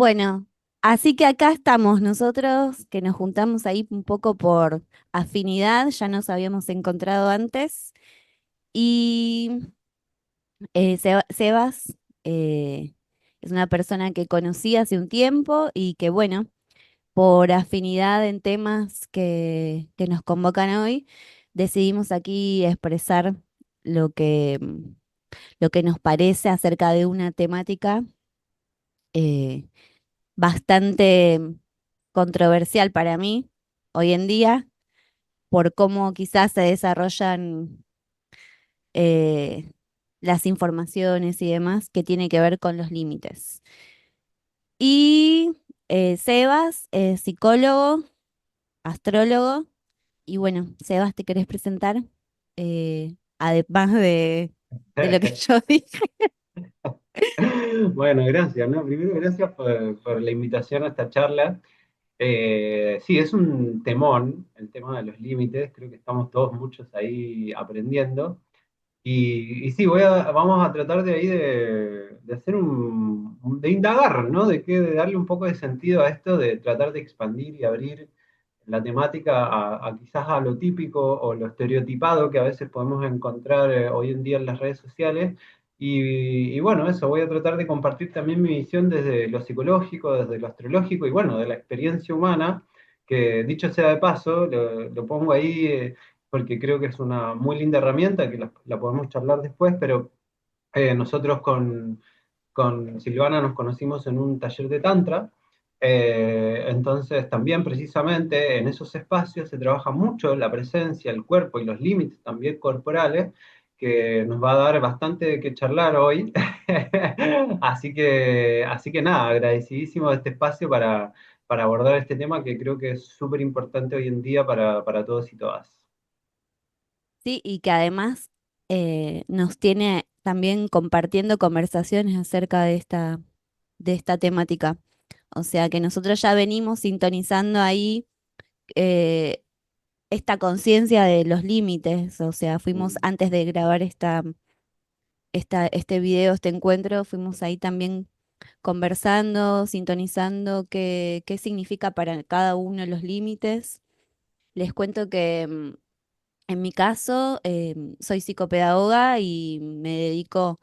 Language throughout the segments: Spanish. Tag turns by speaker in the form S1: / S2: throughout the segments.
S1: Bueno, así que acá estamos nosotros que nos juntamos ahí un poco por afinidad, ya nos habíamos encontrado antes y Sebas es una persona que conocí hace un tiempo y que bueno, por afinidad en temas que nos convocan hoy, decidimos aquí expresar lo lo que nos parece acerca de una temática eh, bastante controversial para mí hoy en día, por cómo quizás se desarrollan eh, las informaciones y demás, que tiene que ver con los límites. Y Sebas es psicólogo, astrólogo, y bueno, Sebas, ¿te querés presentar? Además de lo que yo dije.
S2: Bueno, gracias, ¿no? Primero, gracias por la invitación a esta charla. Sí, es un temón, el tema de los límites, creo que estamos todos muchos ahí aprendiendo. Y sí, vamos a tratar de ahí de hacer de indagar, ¿no? De darle un poco de sentido a esto, de tratar de expandir y abrir la temática a quizás a lo típico o lo estereotipado que a veces podemos encontrar hoy en día en las redes sociales. Y bueno, eso, voy a tratar de compartir también mi visión desde lo psicológico, desde lo astrológico y bueno, de la experiencia humana, que dicho sea de paso, lo pongo ahí porque creo que es una muy linda herramienta que la podemos charlar después, pero nosotros con Silvana nos conocimos en un taller de Tantra. Entonces también precisamente en esos espacios se trabaja mucho la presencia, el cuerpo y los límites también corporales, que nos va a dar bastante de qué charlar hoy. Así que nada, agradecidísimo de este espacio para abordar este tema que creo que es súper importante hoy en día para todos y todas.
S1: Sí, y que además nos tiene también compartiendo conversaciones acerca de esta temática. O sea que nosotros ya venimos sintonizando ahí eh, esta conciencia de los límites. O sea, fuimos
S2: Mm.
S1: antes de grabar este video, este encuentro, fuimos ahí también conversando, sintonizando qué significa para cada uno los límites. Les cuento que en mi caso soy psicopedagoga y me dedico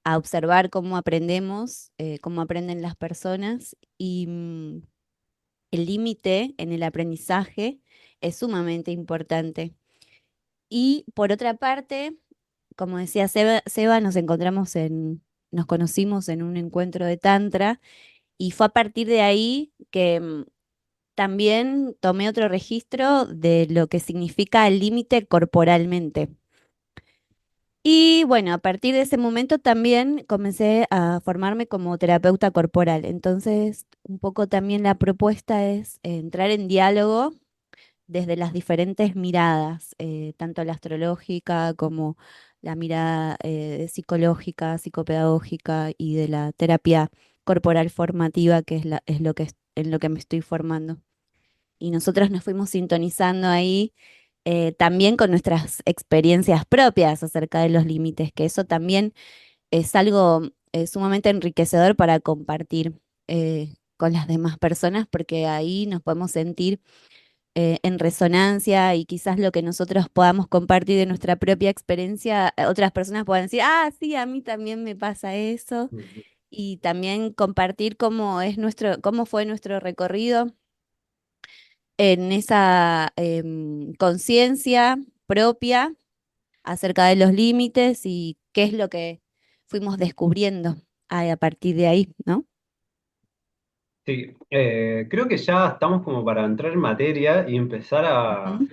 S1: a observar cómo aprendemos, cómo aprenden las personas y el límite en el aprendizaje es sumamente importante. Y por otra parte, como decía Seba, nos conocimos en un encuentro de Tantra y fue a partir de ahí que también tomé otro registro de lo que significa el límite corporalmente. Y bueno, a partir de ese momento también comencé a formarme como terapeuta corporal. Entonces, un poco también la propuesta es entrar en diálogo desde las diferentes miradas, tanto la astrológica como la mirada psicológica, psicopedagógica y de la terapia corporal formativa, que es lo en lo que me estoy formando. Y nosotros nos fuimos sintonizando ahí también con nuestras experiencias propias acerca de los límites, que eso también es algo sumamente enriquecedor para compartir con las demás personas, porque ahí nos podemos sentir en resonancia y quizás lo que nosotros podamos compartir de nuestra propia experiencia, otras personas puedan decir, ah, sí, a mí también me pasa eso,
S2: Ujú.
S1: y también compartir cómo fue nuestro recorrido en esa conciencia propia acerca de los límites y qué es lo que fuimos descubriendo a partir de ahí, ¿no?
S2: Sí, creo que ya estamos como para entrar en materia y empezar a
S1: Ujú.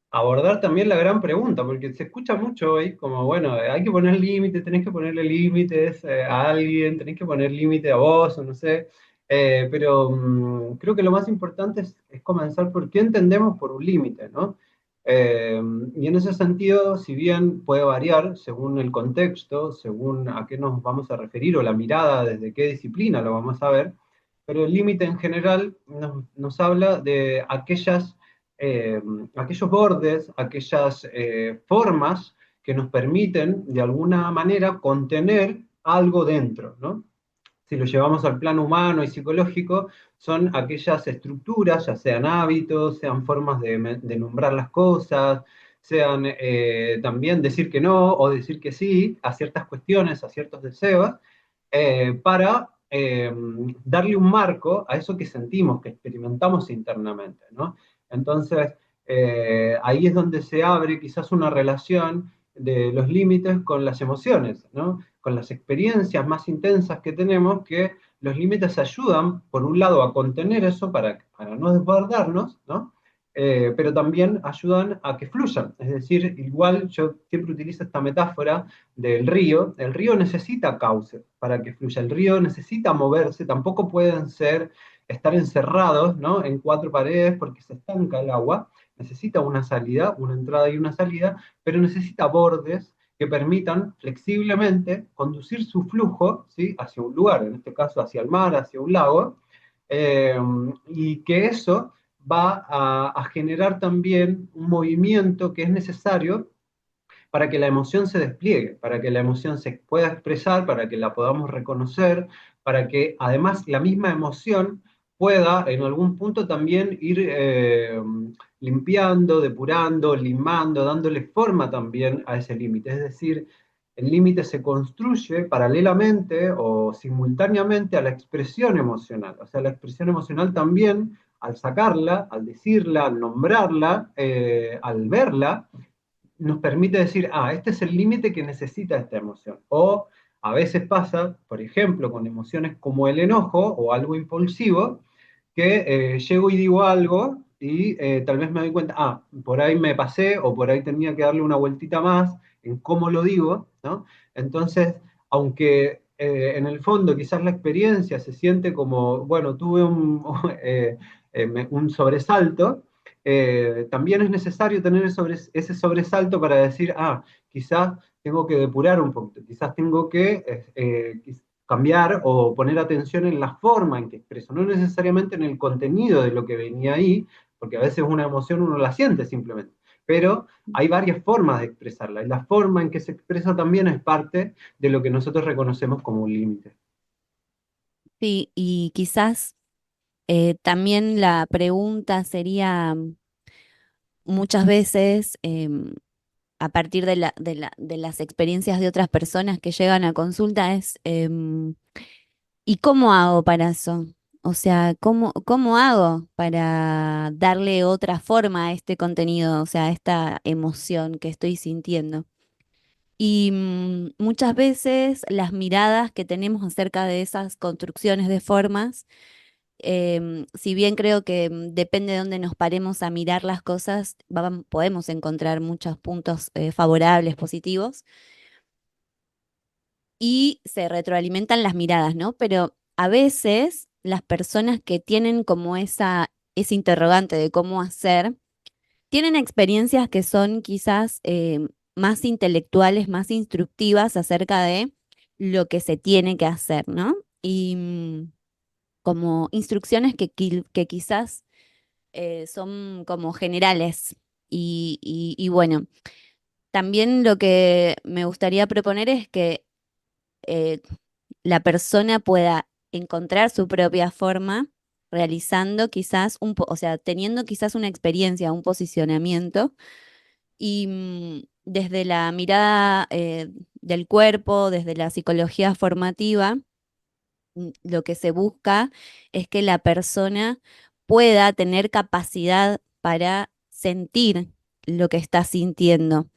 S2: abordar también la gran pregunta, porque se escucha mucho hoy como, bueno, hay que poner límites, tenés que ponerle límites a alguien, tenés que poner límite a vos, o no sé. Pero creo que lo más importante es comenzar por qué entendemos por un límite, ¿no? Y en ese sentido, si bien puede variar según el contexto, según a qué nos vamos a referir o la mirada, desde qué disciplina lo vamos a ver, pero el límite en general nos habla de eh, aquellos bordes, aquellas formas que nos permiten de alguna manera contener algo dentro, ¿no? si lo llevamos al plano humano y psicológico, son aquellas estructuras, ya sean hábitos, sean formas de nombrar las cosas, sean también decir que no o decir que sí a ciertas cuestiones, a ciertos deseos, para darle un marco a eso que sentimos, que experimentamos internamente, ¿no? Entonces, ahí es donde se abre quizás una relación de los límites con las emociones, ¿no? Con las experiencias más intensas que tenemos, que los límites ayudan, por un lado, a contener eso para no desbordarnos, ¿no? Pero también ayudan a que fluyan. Es decir, igual yo siempre utilizo esta metáfora del río. El río necesita cauce para que fluya. El río necesita moverse, tampoco pueden estar encerrados, ¿no? En cuatro paredes porque se estanca el agua. Necesita una salida, una entrada y una salida, pero necesita bordes que permitan flexiblemente conducir su flujo, ¿sí? Hacia un lugar, en este caso hacia el mar, hacia un lago, eh, y que eso va a generar también un movimiento que es necesario para que la emoción se despliegue, para que la emoción se pueda expresar, para que la podamos reconocer, para que además la misma emoción pueda en algún punto también ir limpiando, depurando, limando, dándole forma también a ese límite. Es decir, el límite se construye paralelamente o simultáneamente a la expresión emocional. O sea, la expresión emocional también, al sacarla, al decirla, al nombrarla, al verla, nos permite decir, ah, este es el límite que necesita esta emoción. O a veces pasa, por ejemplo, con emociones como el enojo o algo impulsivo, que llego y digo algo y tal vez me doy cuenta, ah, por ahí me pasé o por ahí tenía que darle una vueltita más en cómo lo digo, ¿no? Entonces, aunque en el fondo quizás la experiencia se siente como, bueno, tuve un sobresalto, también es necesario tener ese sobresalto para decir, ah, quizás tengo que depurar un poquito, quizás tengo que cambiar o poner atención en la forma en que expreso, no necesariamente en el contenido de lo que venía ahí, porque a veces una emoción uno la siente simplemente, pero hay varias formas de expresarla y la forma en que se expresa también es parte de lo que nosotros reconocemos como un límite.
S1: Sí, y quizás también la pregunta sería muchas veces, a partir de las experiencias de otras personas que llegan a consulta, es ¿y cómo hago para eso? O sea, ¿cómo hago para darle otra forma a este contenido, o sea, a esta emoción que estoy sintiendo? Y muchas veces las miradas que tenemos acerca de esas construcciones de formas, si bien creo que depende de dónde nos paremos a mirar las cosas, podemos encontrar muchos puntos favorables, positivos, y se retroalimentan las miradas, ¿no? Pero a veces las personas que tienen como ese interrogante de cómo hacer, tienen experiencias que son quizás más intelectuales, más instructivas acerca de lo que se tiene que hacer, ¿no? Y como instrucciones que quizás son como generales. Y bueno, también lo que me gustaría proponer es que eh, la persona pueda encontrar su propia forma realizando quizás o sea, teniendo quizás una experiencia, un posicionamiento y desde la mirada del cuerpo, desde la psicología formativa, lo que se busca es que la persona pueda tener capacidad para sentir lo que está sintiendo.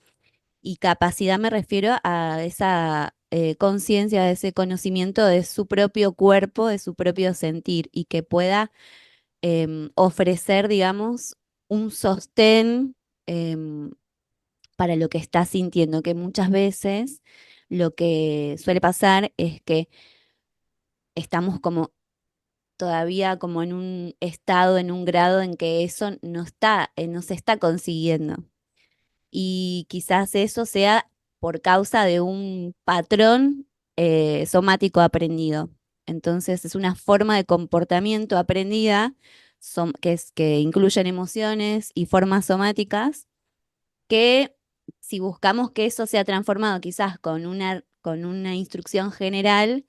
S1: Y capacidad me refiero a esa conciencia, a ese conocimiento de su propio cuerpo, de su propio sentir, y que pueda ofrecer, digamos, un sostén em, para lo que está sintiendo, que muchas veces lo que suele pasar es que estamos como todavía como en un estado, en un grado en que eso no está, no se está consiguiendo. Y quizás eso sea por causa de un patrón somático aprendido. Entonces es una forma de comportamiento aprendida que incluyen emociones y formas somáticas que si buscamos que eso sea transformado quizás con una instrucción general,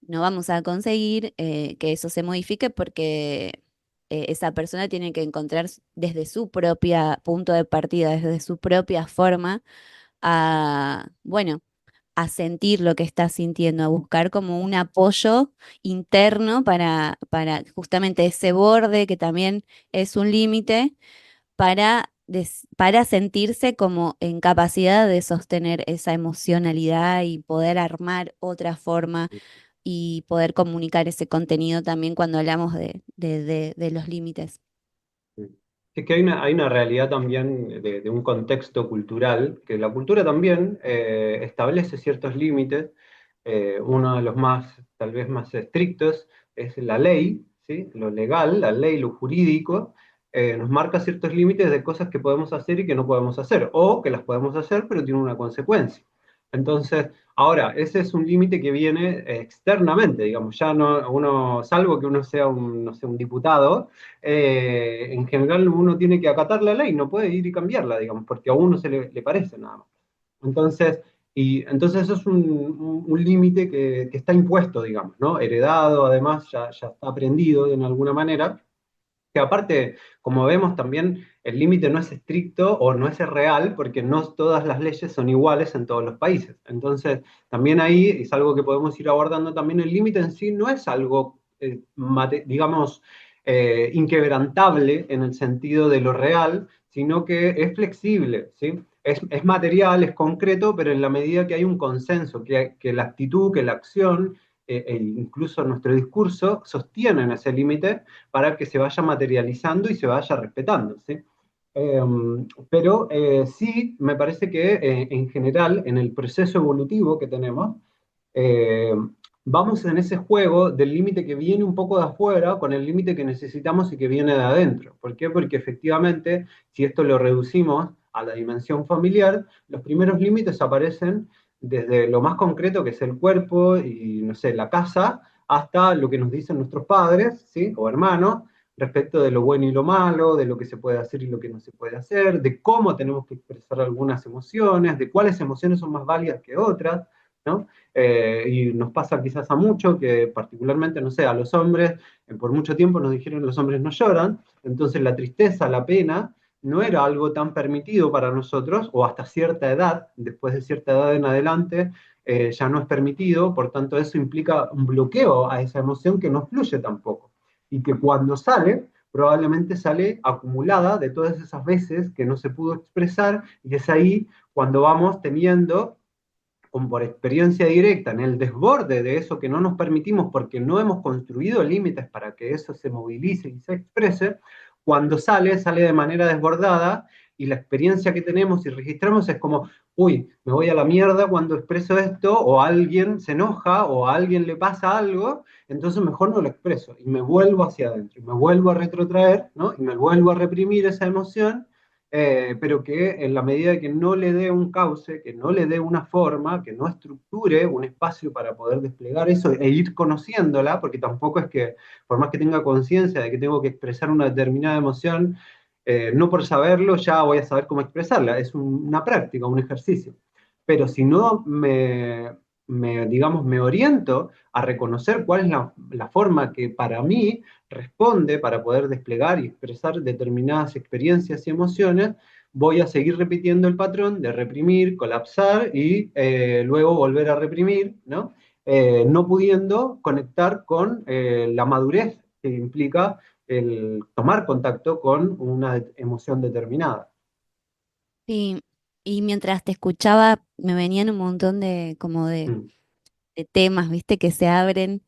S1: no vamos a conseguir que eso se modifique porque esa persona tiene que encontrar desde su propia punto de partida, desde su propia forma, bueno, a sentir lo que está sintiendo, a buscar como un apoyo interno para justamente ese borde que también es un límite para sentirse como en capacidad de sostener esa emocionalidad y poder armar otra forma y poder comunicar ese contenido también cuando hablamos de los límites.
S2: Sí. Es que hay una realidad también de un contexto cultural, que la cultura también establece ciertos límites. Uno de los más, tal vez más estrictos, es la ley, ¿sí? Lo legal, la ley, lo jurídico, nos marca ciertos límites de cosas que podemos hacer y que no podemos hacer, o que las podemos hacer, pero tiene una consecuencia. Entonces, ahora, ese es un límite que viene externamente, digamos, ya no uno, salvo que uno sea un, no sé, un diputado, en general uno tiene que acatar la ley, no puede ir y cambiarla, digamos, porque a uno le parece nada más. Entonces, entonces eso es un límite que está impuesto, digamos, ¿no? Heredado, además, ya está aprendido de alguna manera, que aparte, como vemos también, el límite no es estricto o no es real porque no todas las leyes son iguales en todos los países. Entonces, también ahí es algo que podemos ir abordando también. El límite en sí no es algo, digamos, inquebrantable en el sentido de lo real, sino que es flexible, ¿sí? Es material, es concreto, pero en la medida que hay un consenso, que la actitud, que la acción, e incluso nuestro discurso sostienen ese límite para que se vaya materializando y se vaya respetando, ¿sí? Eh, pero sí, me parece que en general, en el proceso evolutivo que tenemos, eh, vamos en ese juego del límite que viene un poco de afuera con el límite que necesitamos y que viene de adentro. ¿Por qué? Porque efectivamente, si esto lo reducimos a la dimensión familiar, los primeros límites aparecen desde lo más concreto que es el cuerpo y, no sé, la casa, hasta lo que nos dicen nuestros padres, ¿sí? O hermanos, respecto de lo bueno y lo malo, de lo que se puede hacer y lo que no se puede hacer, de cómo tenemos que expresar algunas emociones, de cuáles emociones son más válidas que otras, ¿no? Y nos pasa quizás a mucho que particularmente, no sé, a los hombres, por mucho tiempo nos dijeron los hombres no lloran, entonces la tristeza, la pena, no era algo tan permitido para nosotros, o hasta cierta edad, después de cierta edad en adelante, ya no es permitido, por tanto eso implica un bloqueo a esa emoción que no fluye tampoco, y que cuando sale, probablemente sale acumulada de todas esas veces que no se pudo expresar, y es ahí cuando vamos teniendo como por experiencia directa, en el desborde de eso que no nos permitimos porque no hemos construido límites para que eso se movilice y se exprese, cuando sale, sale de manera desbordada y la experiencia que tenemos y registramos es como, uy, me voy a la mierda cuando expreso esto, o alguien se enoja, o a alguien le pasa algo, entonces mejor no lo expreso y me vuelvo hacia adentro, y me vuelvo a retrotraer, ¿no? Y me vuelvo a reprimir esa emoción, pero que en la medida de que no le dé un cauce, que no le dé una forma, que no estructure un espacio para poder desplegar eso e ir conociéndola, porque tampoco es que, por más que tenga conciencia de que tengo que expresar una determinada emoción, no por saberlo ya voy a saber cómo expresarla, es una práctica, un ejercicio. Pero si no digamos, me oriento a reconocer cuál es la forma que para mí responde para poder desplegar y expresar determinadas experiencias y emociones, voy a seguir repitiendo el patrón de reprimir, colapsar y luego volver a reprimir, ¿no? No pudiendo conectar con la madurez que implica el tomar contacto con una emoción determinada.
S1: Sí, y mientras te escuchaba me venían un montón
S2: Mm,
S1: de temas, ¿viste? Que se abren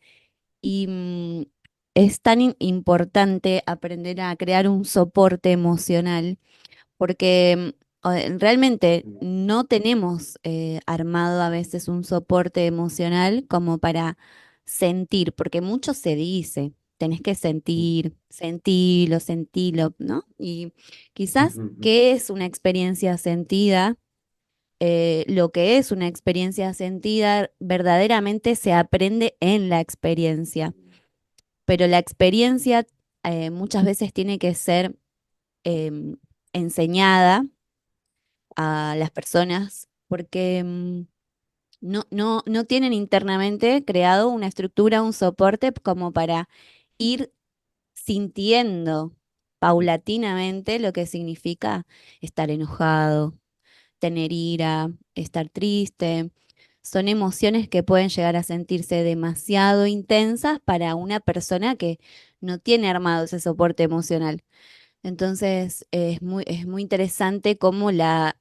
S1: y es tan importante aprender a crear un soporte emocional porque realmente
S2: mm,
S1: no tenemos armado a veces un soporte emocional como para sentir, porque mucho se dice, tenés que
S2: mm,
S1: sentir, sentilo, sentilo, ¿no? Y
S2: mm,
S1: quizás,
S2: mm,
S1: ¿qué es una experiencia sentida? Lo que es una experiencia sentida verdaderamente se aprende en la experiencia, pero la experiencia muchas veces tiene que ser em, enseñada a las personas, porque no tienen internamente creado una estructura, un soporte como para ir sintiendo paulatinamente lo que significa estar enojado, tener ira, estar triste. Son emociones que pueden llegar a sentirse demasiado intensas para una persona que no tiene armado ese soporte emocional. Entonces, es muy interesante cómo la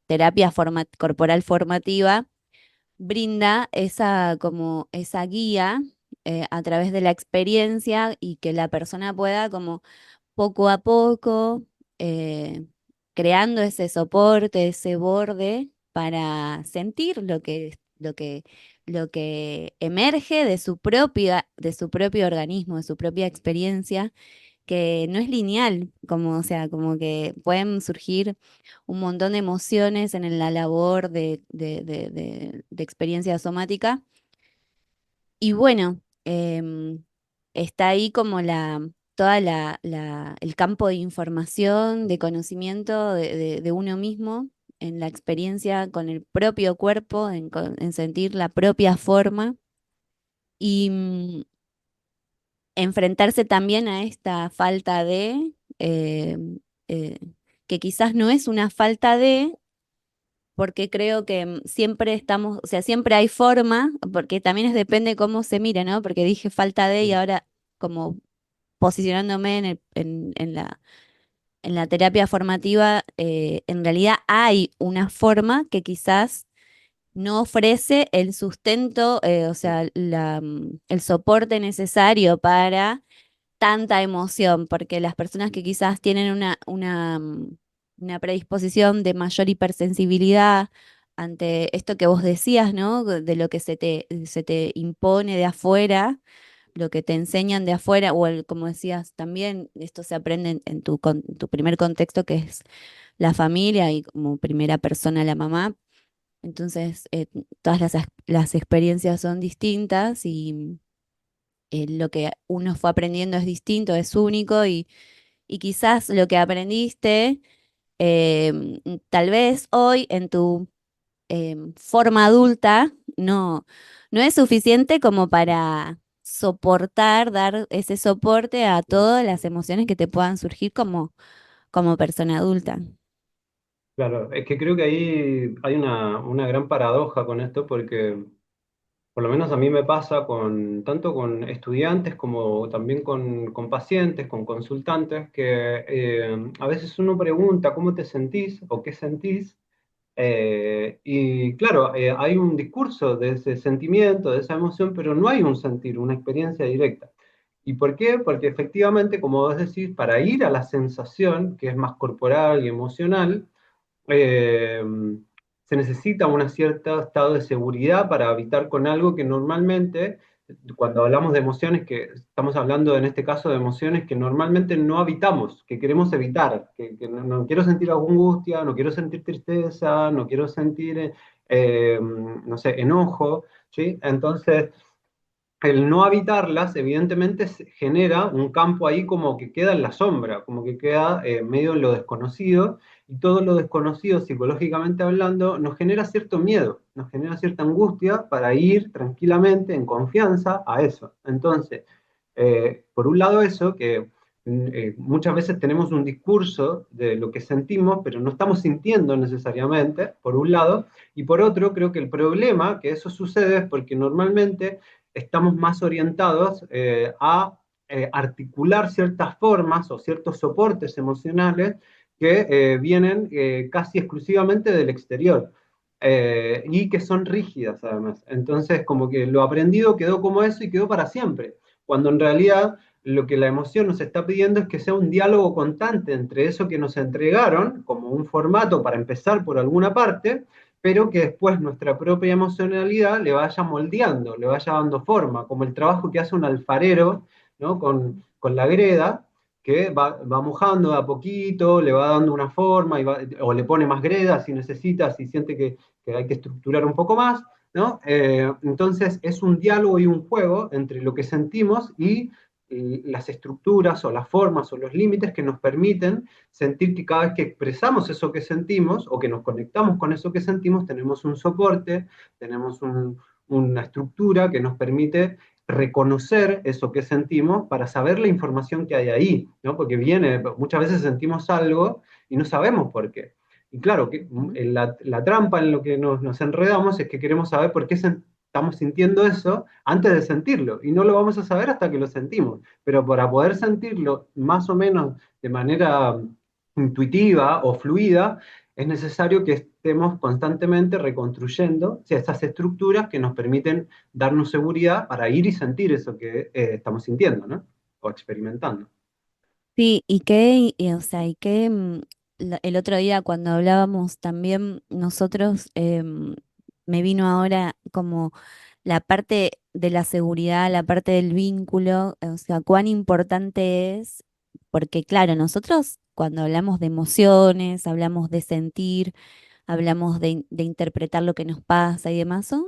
S1: terapia corporal formativa brinda esa, como esa guía a través de la experiencia y que la persona pueda como poco a poco eh, creando ese soporte, ese borde para sentir lo que emerge de su propio organismo, de su propia experiencia, que no es lineal, como, o sea, como que pueden surgir un montón de emociones en la labor de experiencia somática. Y bueno, está ahí como el campo de información, de conocimiento de uno mismo en la experiencia con el propio cuerpo, en sentir la propia forma y enfrentarse también a esta falta eh, eh, que quizás no es una falta porque creo que siempre estamos, o sea, siempre hay forma, porque también depende cómo se mire, ¿no? Porque dije falta de y ahora como posicionándome en la terapia formativa, en realidad hay una forma que quizás no ofrece el sustento, o sea, el soporte necesario para tanta emoción, porque las personas que quizás tienen una predisposición de mayor hipersensibilidad ante esto que vos decías, ¿no? De lo que se te impone de afuera, lo que te enseñan de afuera, o como decías también, esto se aprende en tu primer contexto, que es la familia y como primera persona la mamá. Entonces, todas las experiencias son distintas y lo que uno fue aprendiendo es distinto, es único y quizás lo que aprendiste, tal vez hoy en tu forma adulta no es suficiente como para soportar, dar ese soporte a todas las emociones que te puedan surgir como persona adulta.
S2: Claro, es que creo que ahí hay una gran paradoja con esto porque por lo menos a mí me pasa con, tanto con estudiantes como también con pacientes, con consultantes, que a veces uno pregunta cómo te sentís o qué sentís, y claro, hay un discurso de ese sentimiento, de esa emoción, pero no hay un sentir, una experiencia directa. ¿Y por qué? Porque efectivamente, como vos decís, para ir a la sensación, que es más corporal y emocional, eh, se necesita un cierto estado de seguridad para habitar con algo que normalmente, cuando hablamos de emociones, que estamos hablando en este caso de emociones que normalmente no habitamos, que queremos evitar, que no quiero sentir angustia, no quiero sentir tristeza, no quiero sentir, no sé, enojo, ¿sí? Entonces, el no habitarlas, evidentemente, genera un campo ahí como que queda en la sombra, como que queda medio en lo desconocido, y todo lo desconocido, psicológicamente hablando, nos genera cierto miedo, nos genera cierta angustia para ir tranquilamente, en confianza, a eso. Entonces, por un lado eso, que muchas veces tenemos un discurso de lo que sentimos, pero no estamos sintiendo necesariamente, por un lado, y por otro, creo que el problema que eso sucede es porque normalmente estamos más orientados a articular ciertas formas o ciertos soportes emocionales que vienen casi exclusivamente del exterior. Y que son rígidas además. Entonces, como que lo aprendido quedó como eso y quedó para siempre, cuando en realidad lo que la emoción nos está pidiendo es que sea un diálogo constante entre eso que nos entregaron como un formato para empezar por alguna parte, pero que después nuestra propia emocionalidad le vaya moldeando, le vaya dando forma, como el trabajo que hace un alfarero, ¿no? Con la greda, que va mojando de a poquito, le va dando una forma, o le pone más greda si necesita, si siente que hay que estructurar un poco más, ¿no? Entonces es un diálogo y un juego entre lo que sentimos y las estructuras o las formas o los límites que nos permiten sentir que cada vez que expresamos eso que sentimos o que nos conectamos con eso que sentimos, tenemos un soporte, tenemos una estructura que nos permite reconocer eso que sentimos para saber la información que hay ahí, ¿no? Porque muchas veces sentimos algo y no sabemos por qué. Y claro,
S1: Ujú.
S2: la trampa en lo que nos enredamos es que queremos saber por qué estamos sintiendo eso antes de sentirlo, y no lo vamos a saber hasta que lo sentimos. Pero para poder sentirlo más o menos de manera intuitiva o fluida, es necesario que estemos constantemente reconstruyendo, o sea, esas estructuras que nos permiten darnos seguridad para ir y sentir eso que estamos sintiendo, ¿no? O experimentando.
S1: Sí, o sea, el otro día cuando hablábamos también nosotros, me vino ahora como la parte de la seguridad, la parte del vínculo, o sea, cuán importante es, porque claro, nosotros cuando hablamos de emociones, hablamos de sentir, hablamos de interpretar lo que nos pasa y demás, son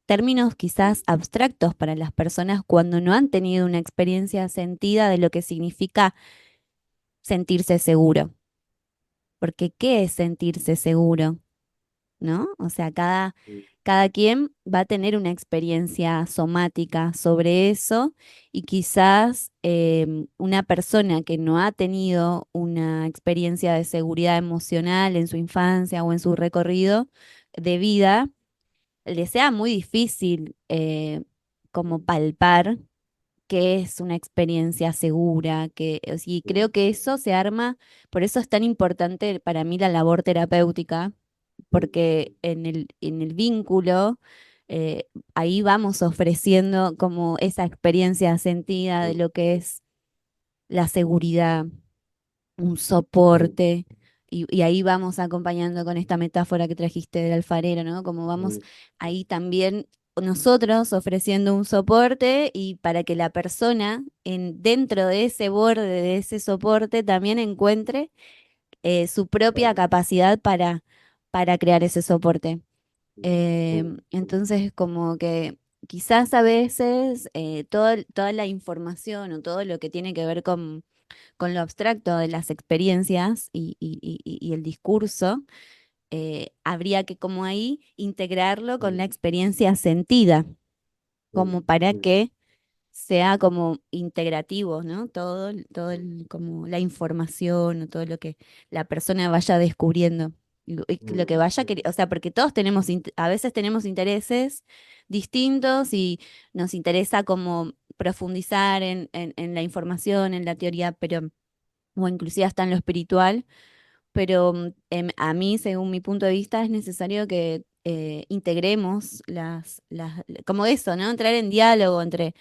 S1: términos quizás abstractos para las personas cuando no han tenido una experiencia sentida de lo que significa sentirse seguro. Porque ¿qué es sentirse seguro? ¿No? O sea, cada quien va a tener una experiencia somática sobre eso y quizás una persona que no ha tenido una experiencia de seguridad emocional en su infancia o en su recorrido de vida, le sea muy difícil como palpar qué es una experiencia segura, y creo que eso se arma, por eso es tan importante para mí la labor terapéutica, porque en el vínculo, eh, ahí vamos ofreciendo como esa experiencia sentida de lo que es la seguridad, un soporte. Y ahí vamos acompañando con esta metáfora que trajiste del alfarero, ¿no? Como vamos ahí también nosotros ofreciendo un soporte y para que la persona dentro de ese borde, de ese soporte, también encuentre su propia capacidad para crear ese soporte. Entonces, como que quizás a veces toda la información o todo lo que tiene que ver con lo abstracto de las experiencias y el discurso, habría que como ahí integrarlo con la experiencia sentida, como para que sea como integrativo, ¿no? Como la información o todo lo que la persona vaya descubriendo. Y lo que vaya o sea, porque todos a veces tenemos intereses distintos y nos interesa como profundizar en la información, en la teoría, o inclusive hasta en lo espiritual, pero a mí, según mi punto de vista, es necesario que integremos como eso, ¿no? Entrar en diálogo entre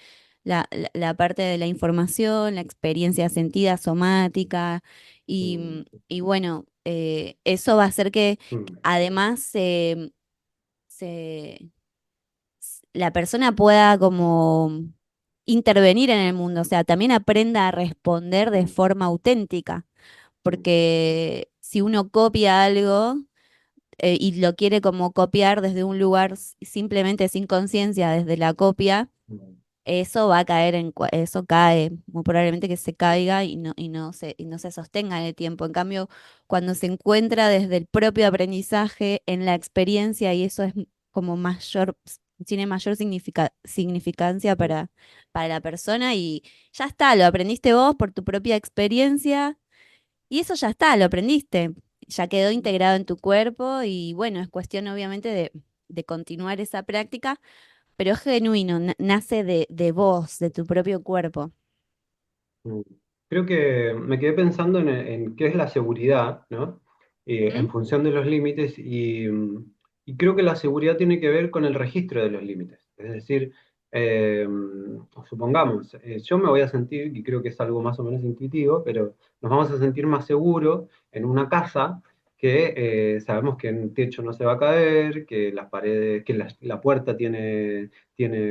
S1: la parte de la información, la experiencia sentida somática y bueno, eso va a hacer que además se- la persona pueda como intervenir en el mundo, o sea, también aprenda a responder de forma auténtica porque si uno copia algo y lo quiere como copiar desde un lugar simplemente sin conciencia, desde la copia, eso va a caer eso cae, muy probablemente que se caiga y no se sostenga en el tiempo. En cambio, cuando se encuentra desde el propio aprendizaje en la experiencia y eso es como tiene mayor significancia para la persona y ya está, lo aprendiste vos por tu propia experiencia y eso ya está, lo aprendiste, ya quedó integrado en tu cuerpo y bueno, es cuestión obviamente de continuar esa práctica, pero es genuino, nace de vos, de tu propio cuerpo.
S2: Mm. Creo que me quedé pensando en qué es la seguridad, ¿no? En
S1: ¿Mm?
S2: función de los límites y creo que la seguridad tiene que ver con el registro de los límites. Es decir, eh, supongamos, yo me voy a sentir, y creo que es algo más o menos intuitivo, pero nos vamos a sentir más seguros en una casa que sabemos que el techo no se va a caer, que las paredes, que la puerta tiene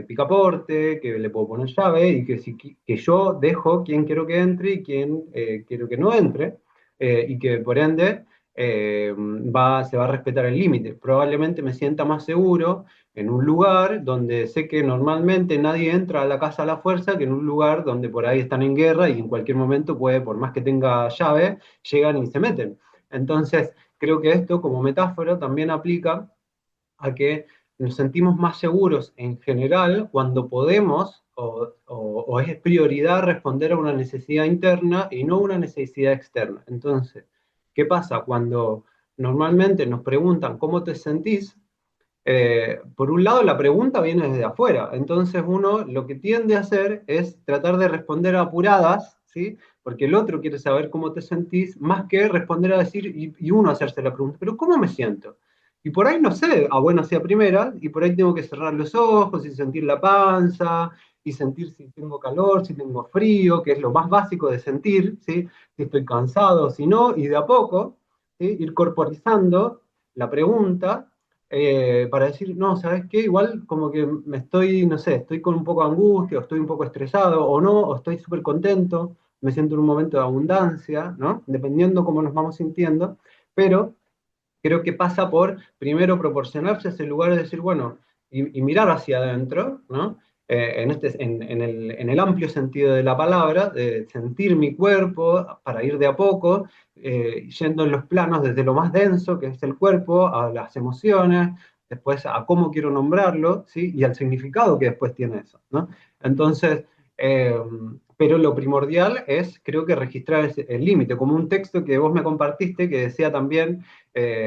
S2: picaporte, que le puedo poner llave y que yo dejo quién quiero que entre y quién quiero que no entre, y que por ende se va a respetar el límite. Probablemente me sienta más seguro en un lugar donde sé que normalmente nadie entra a la casa a la fuerza que en un lugar donde por ahí están en guerra y en cualquier momento puede, por más que tenga llave, llegan y se meten. Entonces, creo que esto como metáfora también aplica a que nos sentimos más seguros en general cuando podemos o es prioridad responder a una necesidad interna y no una necesidad externa. Entonces, ¿qué pasa cuando normalmente nos preguntan cómo te sentís? Por un lado, la pregunta viene desde afuera, entonces uno lo que tiende a hacer es tratar de responder apuradas, ¿sí? Porque el otro quiere saber cómo te sentís, más que responder a decir y uno hacerse la pregunta, pero ¿cómo me siento? Y por ahí no sé, a buena sea primera, y por ahí tengo que cerrar los ojos y sentir la panza, y sentir si tengo calor, si tengo frío, que es lo más básico de sentir, ¿sí? Si estoy cansado, si no, y de a poco, ¿sí? Ir corporizando la pregunta para decir, no, ¿sabes qué? Igual como que me estoy, no sé, estoy con un poco de angustia, o estoy un poco estresado, o no, o estoy súper contento, me siento en un momento de abundancia, ¿no? Dependiendo cómo nos vamos sintiendo, pero creo que pasa por primero proporcionarse ese lugar de decir, bueno, y mirar hacia adentro, ¿no? En el amplio sentido de la palabra, de sentir mi cuerpo para ir de a poco, yendo en los planos desde lo más denso, que es el cuerpo, a las emociones, después a cómo quiero nombrarlo, ¿sí? Y al significado que después tiene eso, ¿no? Entonces, eh, pero lo primordial es, creo que registrar el límite, como un texto que vos me compartiste que decía también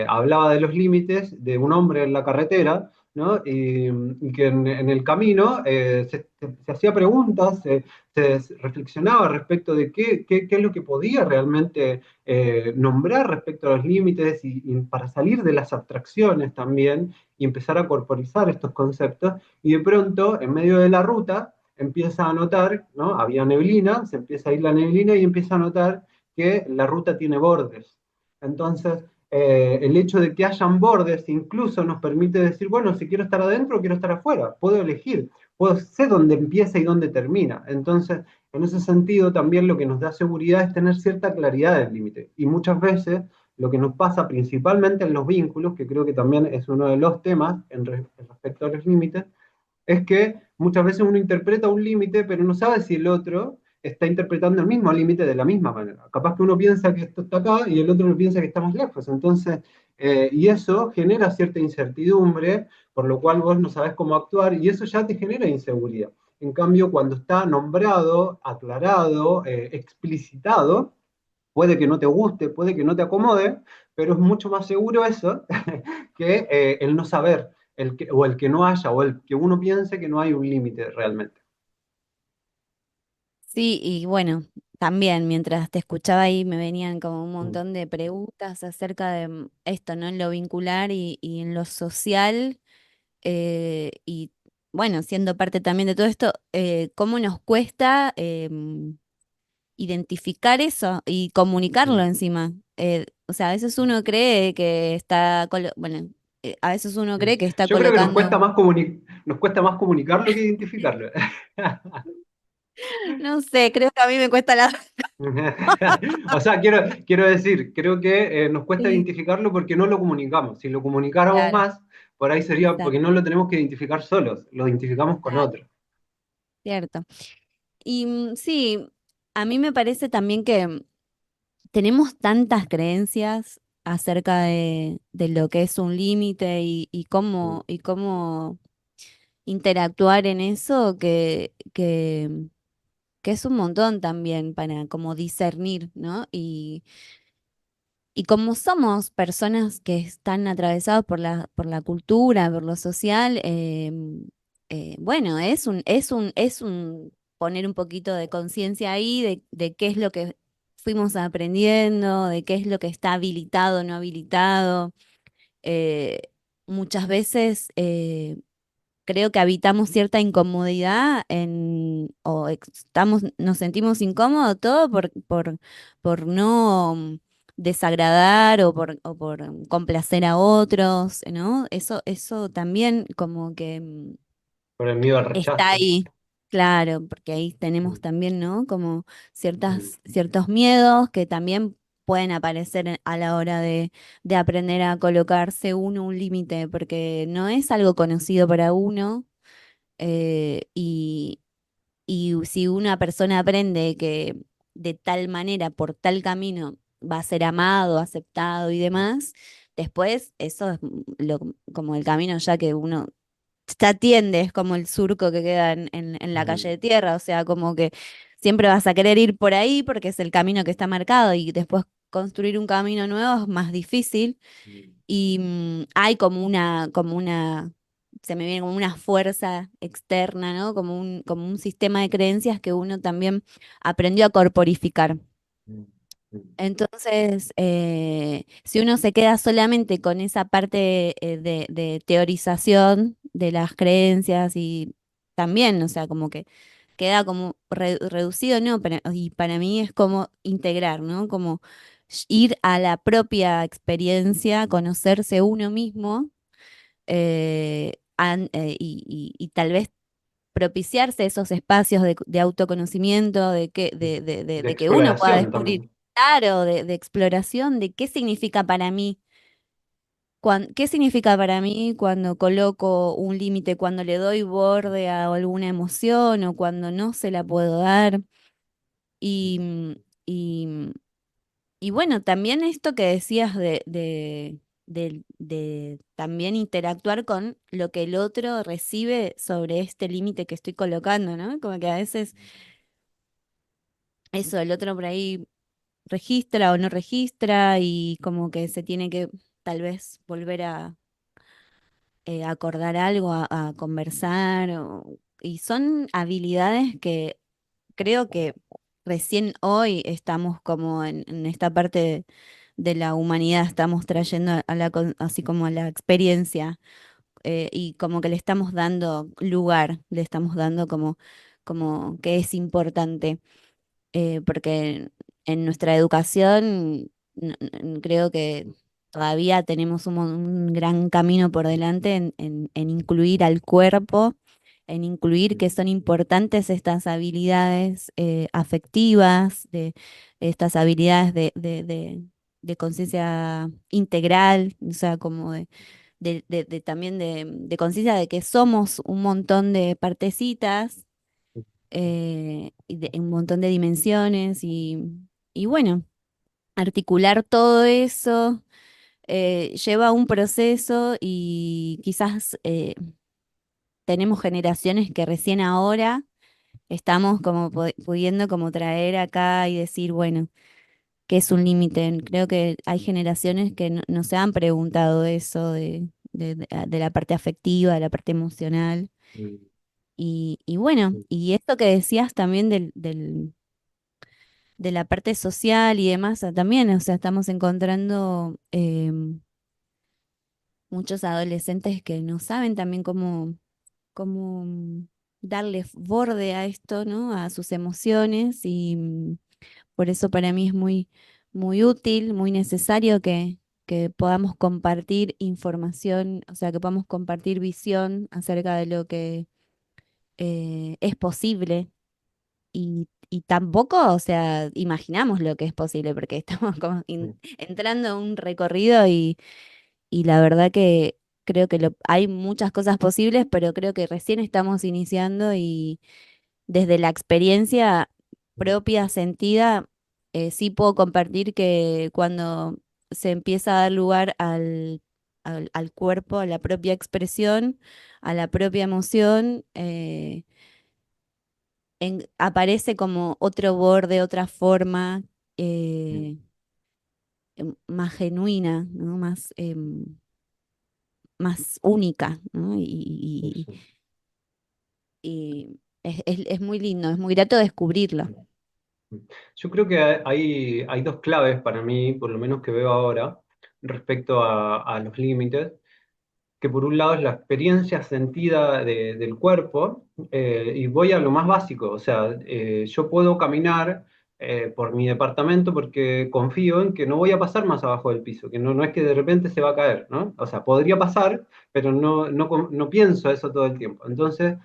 S2: hablaba de los límites de un hombre en la carretera, ¿no? Y que en el camino se hacía preguntas, se reflexionaba respecto de qué es lo que podía realmente nombrar respecto a los límites y para salir de las abstracciones también y empezar a corporizar estos conceptos. Y de pronto, en medio de la ruta, empieza a notar, ¿no? Había neblina, se empieza a ir la neblina y empieza a notar que la ruta tiene bordes. Entonces, el hecho de que hayan bordes incluso nos permite decir, bueno, si quiero estar adentro o quiero estar afuera, puedo elegir, puedo sé dónde empieza y dónde termina. Entonces, en ese sentido, también lo que nos da seguridad es tener cierta claridad del límite. Y muchas veces lo que nos pasa principalmente en los vínculos, que creo que también es uno de los temas en respecto a los límites, es que muchas veces uno interpreta un límite, pero no sabe si el otro está interpretando el mismo límite de la misma manera. Capaz que uno piensa que esto está acá y el otro no piensa que está más lejos. Entonces, y eso genera cierta incertidumbre, por lo cual vos no sabés cómo actuar y eso ya te genera inseguridad. En cambio, cuando está nombrado, aclarado, explicitado, puede que no te guste, puede que no te acomode, pero es mucho más seguro eso que el no saber, o el que no haya, o el que uno piense que no hay un límite realmente.
S1: Sí, y bueno, también mientras te escuchaba ahí me venían como un
S2: Mm,
S1: montón de preguntas acerca de esto, ¿no? En lo vincular y en lo social. Y bueno, siendo parte también de todo esto, ¿cómo nos cuesta identificar eso y comunicarlo
S2: mm.
S1: encima? O sea, a veces uno cree que está, bueno, a veces uno cree que está
S2: Yo creo que
S1: colocando,
S2: nos cuesta más comunicarlo que identificarlo.
S1: no sé, creo que a mí me cuesta la...
S2: O sea, quiero decir, creo que nos cuesta
S1: Sí,
S2: identificarlo porque no lo comunicamos. Si lo comunicáramos
S1: claro,
S2: más, por ahí sería porque
S1: exacto,
S2: no lo tenemos que identificar solos, lo identificamos con
S1: claro,
S2: otros.
S1: cierto. Y sí, a mí me parece también que tenemos tantas creencias acerca de lo que es un límite
S2: Mm.
S1: y cómo interactuar en eso que es un montón también para como discernir, ¿no? Y como somos personas que están atravesadas por la cultura, por lo social, bueno, es un poner un poquito de conciencia ahí de qué es lo que fuimos aprendiendo, de qué es lo que está habilitado, no habilitado. Eh, muchas veces creo que habitamos cierta incomodidad nos sentimos incómodos todo por no desagradar o por complacer a otros, ¿no? Eso también como que
S2: Por el miedo al
S1: está
S2: rechazo.
S1: ahí, claro, porque ahí tenemos
S2: Mm,
S1: también, ¿no? Como
S2: mm,
S1: ciertos miedos que también pueden aparecer a la hora de aprender a colocarse uno un límite, porque no es algo conocido para uno. Y si una persona aprende que de tal manera, por tal camino, va a ser amado, aceptado y demás, después eso es como el camino ya que uno ya tiende, es como el surco que queda en la calle de
S2: Mm,
S1: tierra, o sea, como que siempre vas a querer ir por ahí porque es el camino que está marcado y después construir un camino nuevo es más difícil
S2: mm,
S1: y hay se me viene como una fuerza externa, ¿no? Como un sistema de creencias que uno también aprendió a corporificar.
S2: mm, mm,
S1: Entonces, si uno se queda solamente con esa parte de teorización de las creencias y también, o sea, como que queda como reducido, ¿no? Y para mí es como integrar, ¿no? Como ir a la propia experiencia, conocerse uno mismo y tal vez propiciarse esos espacios de autoconocimiento,
S2: mm. De
S1: de que uno pueda
S2: exploración
S1: descubrir,
S2: también.
S1: claro, de exploración, de qué significa para mí, qué significa para mí cuando coloco un límite, cuando le doy borde a alguna emoción o cuando no se la puedo dar. Y, y, y bueno, también esto que decías de también interactuar con lo que el otro recibe sobre este límite que estoy colocando, ¿no? Como que a veces eso, el otro por ahí registra o no registra y como que se tiene que tal vez volver a acordar algo, a conversar. Y son habilidades que creo que recién hoy estamos como en esta parte de la humanidad, estamos trayendo a así como a la experiencia y como que le estamos dando lugar, le estamos dando como que es importante porque en nuestra educación creo que todavía tenemos un gran camino por delante en incluir al cuerpo, en incluir que son importantes estas habilidades afectivas, de estas habilidades de conciencia integral, o sea, como también de conciencia de que somos un montón de partecitas y un montón de dimensiones y bueno, articular todo eso lleva un proceso y quizás tenemos generaciones que recién ahora estamos como pudiendo como traer acá y decir, bueno, ¿qué es un límite? Creo que hay generaciones que no se han preguntado eso de la parte afectiva, de la parte emocional.
S2: Mm,
S1: Y bueno,
S2: mm,
S1: y esto que decías también de la parte social y demás también, o sea, estamos encontrando muchos adolescentes que no saben también cómo darle borde a esto, ¿no? A sus emociones y por eso para mí es muy útil, muy necesario que podamos compartir información, o sea, que podamos compartir visión acerca de lo que es posible y tampoco, o sea, imaginamos lo que es posible, porque estamos como
S2: mm,
S1: entrando a un recorrido y la verdad que creo que hay muchas cosas posibles, pero creo que recién estamos iniciando y desde la experiencia
S2: mm,
S1: propia, sentida, sí puedo compartir que cuando se empieza a dar lugar al cuerpo, a la propia expresión, a la propia emoción, aparece como otro borde, otra forma
S2: mm.
S1: eh, más genuina, ¿no? Más única, ¿no?
S2: Sí, sí.
S1: Y es muy lindo, es muy grato descubrirlo.
S2: Yo creo que hay dos claves para mí, por lo menos que veo ahora, respecto a los límites, que por un lado es la experiencia sentida del cuerpo, y voy a lo más básico, o sea, yo puedo caminar por mi departamento porque confío en que no voy a pasar más abajo del piso, que no es que de repente se va a caer, ¿no? O sea, podría pasar, pero no pienso eso todo el tiempo. Entonces,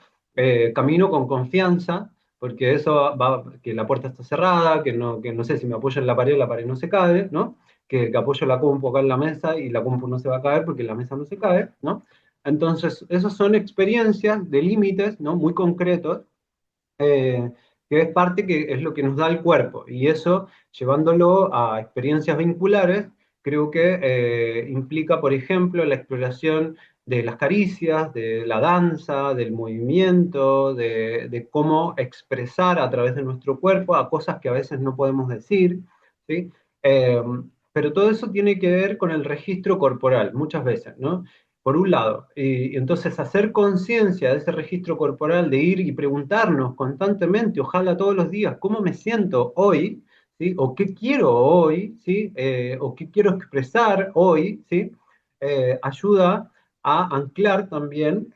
S2: camino con confianza porque eso va, que la puerta está cerrada, que no sé, si me apoyo en la pared no se cae, ¿no? Que apoyo la compu acá en la mesa y la compu no se va a caer porque la mesa no se cae, ¿no? Entonces, esas son experiencias de límites, ¿no? Muy concretos, eh, que es parte que es lo que nos da el cuerpo. Y eso, llevándolo a experiencias vinculares, creo que implica, por ejemplo, la exploración de las caricias, de la danza, del movimiento, de cómo expresar a través de nuestro cuerpo a cosas que a veces no podemos decir, ¿sí? Eh, pero todo eso tiene que ver con el registro corporal, muchas veces, ¿no? Por un lado, y entonces hacer conciencia de ese registro corporal, de ir y preguntarnos constantemente, ojalá todos los días, ¿cómo me siento hoy? ¿Sí? ¿O qué quiero hoy? ¿Sí? ¿O qué quiero expresar hoy? ¿Sí? Ayuda a anclar también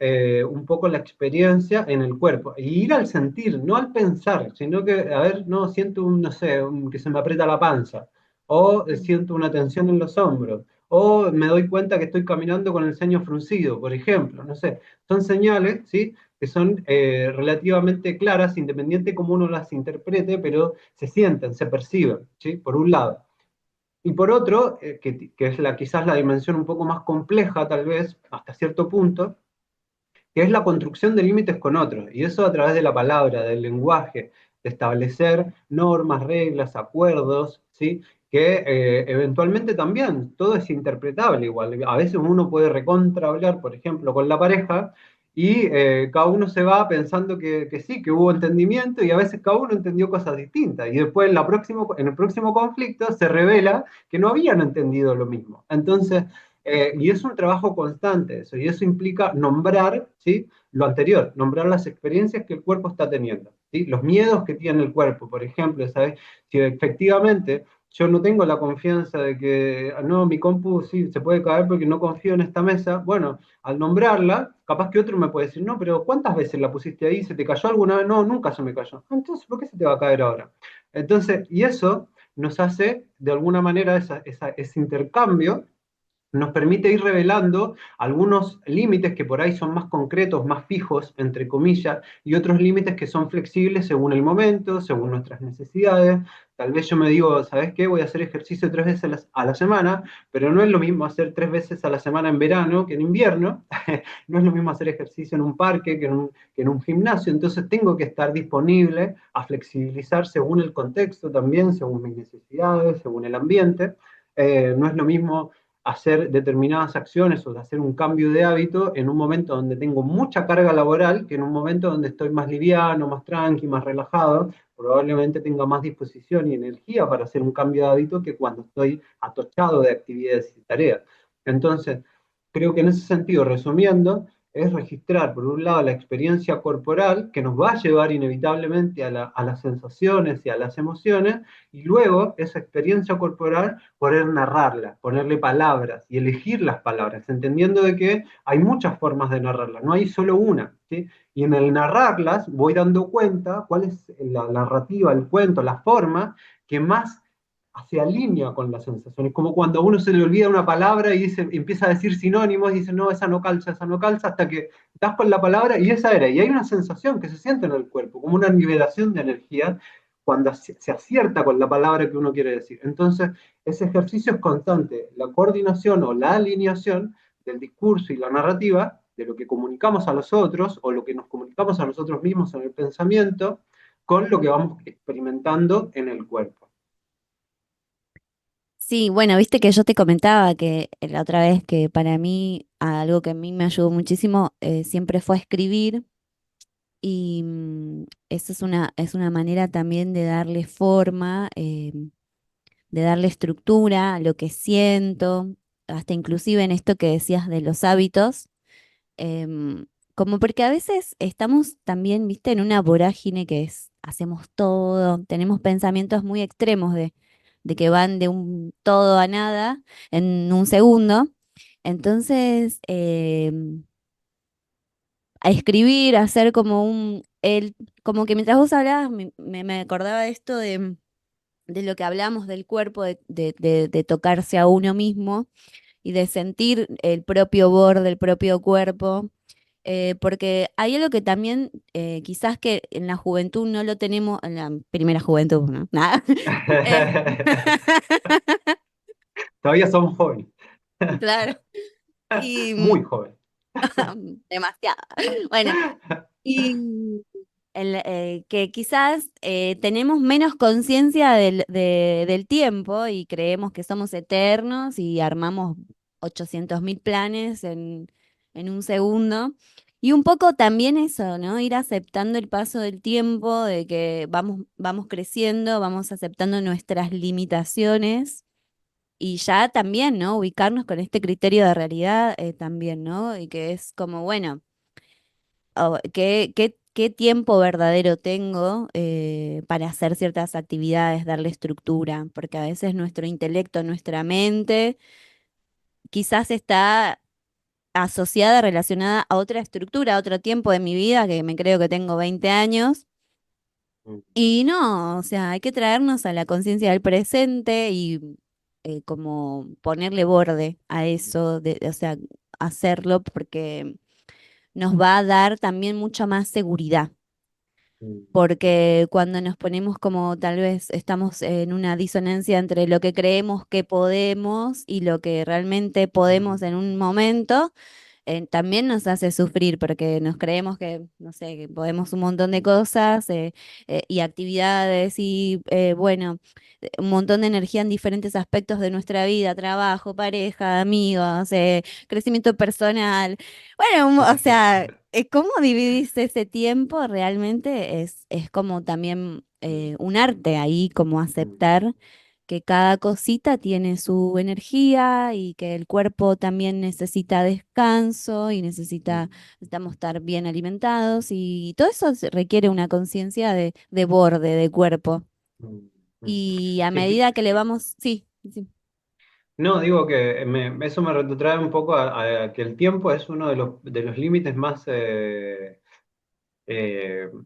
S2: un poco la experiencia en el cuerpo. Y ir al sentir, no al pensar, sino que, a ver, no, siento un, no sé, que se me aprieta la panza, o
S1: Mm.
S2: siento una tensión en los hombros, o me doy cuenta que estoy caminando con el ceño fruncido, por ejemplo, no sé, son señales, ¿sí? Que son relativamente claras, independiente cómo uno las interprete, pero se sienten, se perciben, ¿sí? Por un lado. Y por otro, que es quizás la dimensión un poco más compleja, tal vez, hasta cierto punto, que es la construcción de límites con otros, y eso a través de la palabra, del lenguaje, de establecer normas, reglas, acuerdos, ¿sí? Que eventualmente también todo es interpretable igual. A veces uno puede recontra hablar, por ejemplo, con la pareja, y cada uno se va pensando que sí, que hubo entendimiento, y a veces cada uno entendió cosas distintas, y después en el próximo conflicto se revela que no habían entendido lo mismo. Entonces, y es un trabajo constante eso, y eso implica nombrar, ¿sí? Lo anterior, nombrar las experiencias que el cuerpo está teniendo, ¿sí? Los miedos que tiene el cuerpo, por ejemplo, ¿sabes? Si efectivamente yo no tengo la confianza de que, no, mi compu sí se puede caer porque no confío en esta mesa, bueno, al nombrarla, capaz que otro me puede decir, no, pero ¿cuántas veces la pusiste ahí? ¿Se te cayó alguna vez? No, nunca se me cayó. Entonces, ¿por qué se te va a caer ahora? Entonces, y eso nos hace, de alguna manera, ese intercambio nos permite ir revelando algunos límites que por ahí son más concretos, más fijos, entre comillas, y otros límites que son flexibles según el momento, según nuestras necesidades. Tal vez yo me digo, ¿sabes qué? Voy a hacer ejercicio 3 veces a la semana, pero no es lo mismo hacer 3 veces a la semana en verano que en invierno. No es lo mismo hacer ejercicio en un parque que en un gimnasio. Entonces tengo que estar disponible a flexibilizar según el contexto también, según mis necesidades, según el ambiente. No es lo mismo hacer determinadas acciones o de hacer un cambio de hábito en un momento donde tengo mucha carga laboral que en un momento donde estoy más liviano, más tranqui, más relajado, probablemente tenga más disposición y energía para hacer un cambio de hábito que cuando estoy atochado de actividades y tareas. Entonces, creo que en ese sentido, resumiendo, es registrar, por un lado, la experiencia corporal que nos va a llevar inevitablemente a las sensaciones y a las emociones, y luego esa experiencia corporal poder narrarla, ponerle palabras y elegir las palabras, entendiendo de que hay muchas formas de narrarlas, no hay solo una, ¿sí? Y en el narrarlas voy dando cuenta cuál es la narrativa, el cuento, la forma que más se alinea con las sensaciones, como cuando a uno se le olvida una palabra y dice, empieza a decir sinónimos y dice, no, esa no calza, hasta que das con la palabra y esa era. Y hay una sensación que se siente en el cuerpo, como una liberación de energía cuando se acierta con la palabra que uno quiere decir. Entonces, ese ejercicio es constante, la coordinación o la alineación del discurso y la narrativa, de lo que comunicamos a los otros o lo que nos comunicamos a nosotros mismos en el pensamiento, con lo que vamos experimentando en el cuerpo.
S1: Sí, bueno, viste que yo te comentaba que la otra vez que para mí algo que a mí me ayudó muchísimo siempre fue escribir y eso es una manera también de darle forma, de darle estructura a lo que siento, hasta inclusive en esto que decías de los hábitos, como porque a veces estamos también, viste, en una vorágine que es, hacemos todo, tenemos pensamientos muy extremos de que van de un todo a nada en un segundo. Entonces, a escribir, a hacer como como que mientras vos hablabas, me acordaba de esto de lo que hablamos del cuerpo, de tocarse a uno mismo y de sentir el propio borde del propio cuerpo. porque hay algo que también quizás que en la juventud no lo tenemos, en la primera juventud, ¿no? Nada. Eh,
S2: Todavía somos jóvenes,
S1: claro. Y
S2: muy jóvenes.
S1: demasiado. Bueno, y que quizás tenemos menos conciencia del tiempo y creemos que somos eternos y armamos 800.000 planes en un segundo. Y un poco también eso, ¿no? Ir aceptando el paso del tiempo, de que vamos creciendo, vamos aceptando nuestras limitaciones y ya también, ¿no? Ubicarnos con este criterio de realidad también, ¿no? Y que es como, bueno, qué tiempo verdadero tengo para hacer ciertas actividades, darle estructura, porque a veces nuestro intelecto, nuestra mente, quizás está asociada, relacionada a otra estructura, a otro tiempo de mi vida, que me creo que tengo 20 años. Y no, o sea, hay que traernos a la conciencia del presente y como ponerle borde a eso, o sea, hacerlo porque nos va a dar también mucha más seguridad. Porque cuando nos ponemos como tal vez estamos en una disonancia entre lo que creemos que podemos y lo que realmente podemos en un momento, también nos hace sufrir porque nos creemos que, no sé, que podemos un montón de cosas y actividades y, bueno, un montón de energía en diferentes aspectos de nuestra vida, trabajo, pareja, amigos, crecimiento personal. Bueno, o sea, cómo dividís ese tiempo realmente es como también un arte ahí, como aceptar que cada cosita tiene su energía y que el cuerpo también necesita descanso y necesitamos estar bien alimentados y todo eso requiere una conciencia de borde, de cuerpo. Y a
S2: Sí,
S1: medida que le vamos, sí, sí.
S2: no, digo que eso me retrotrae un poco a que el tiempo es uno de los límites más,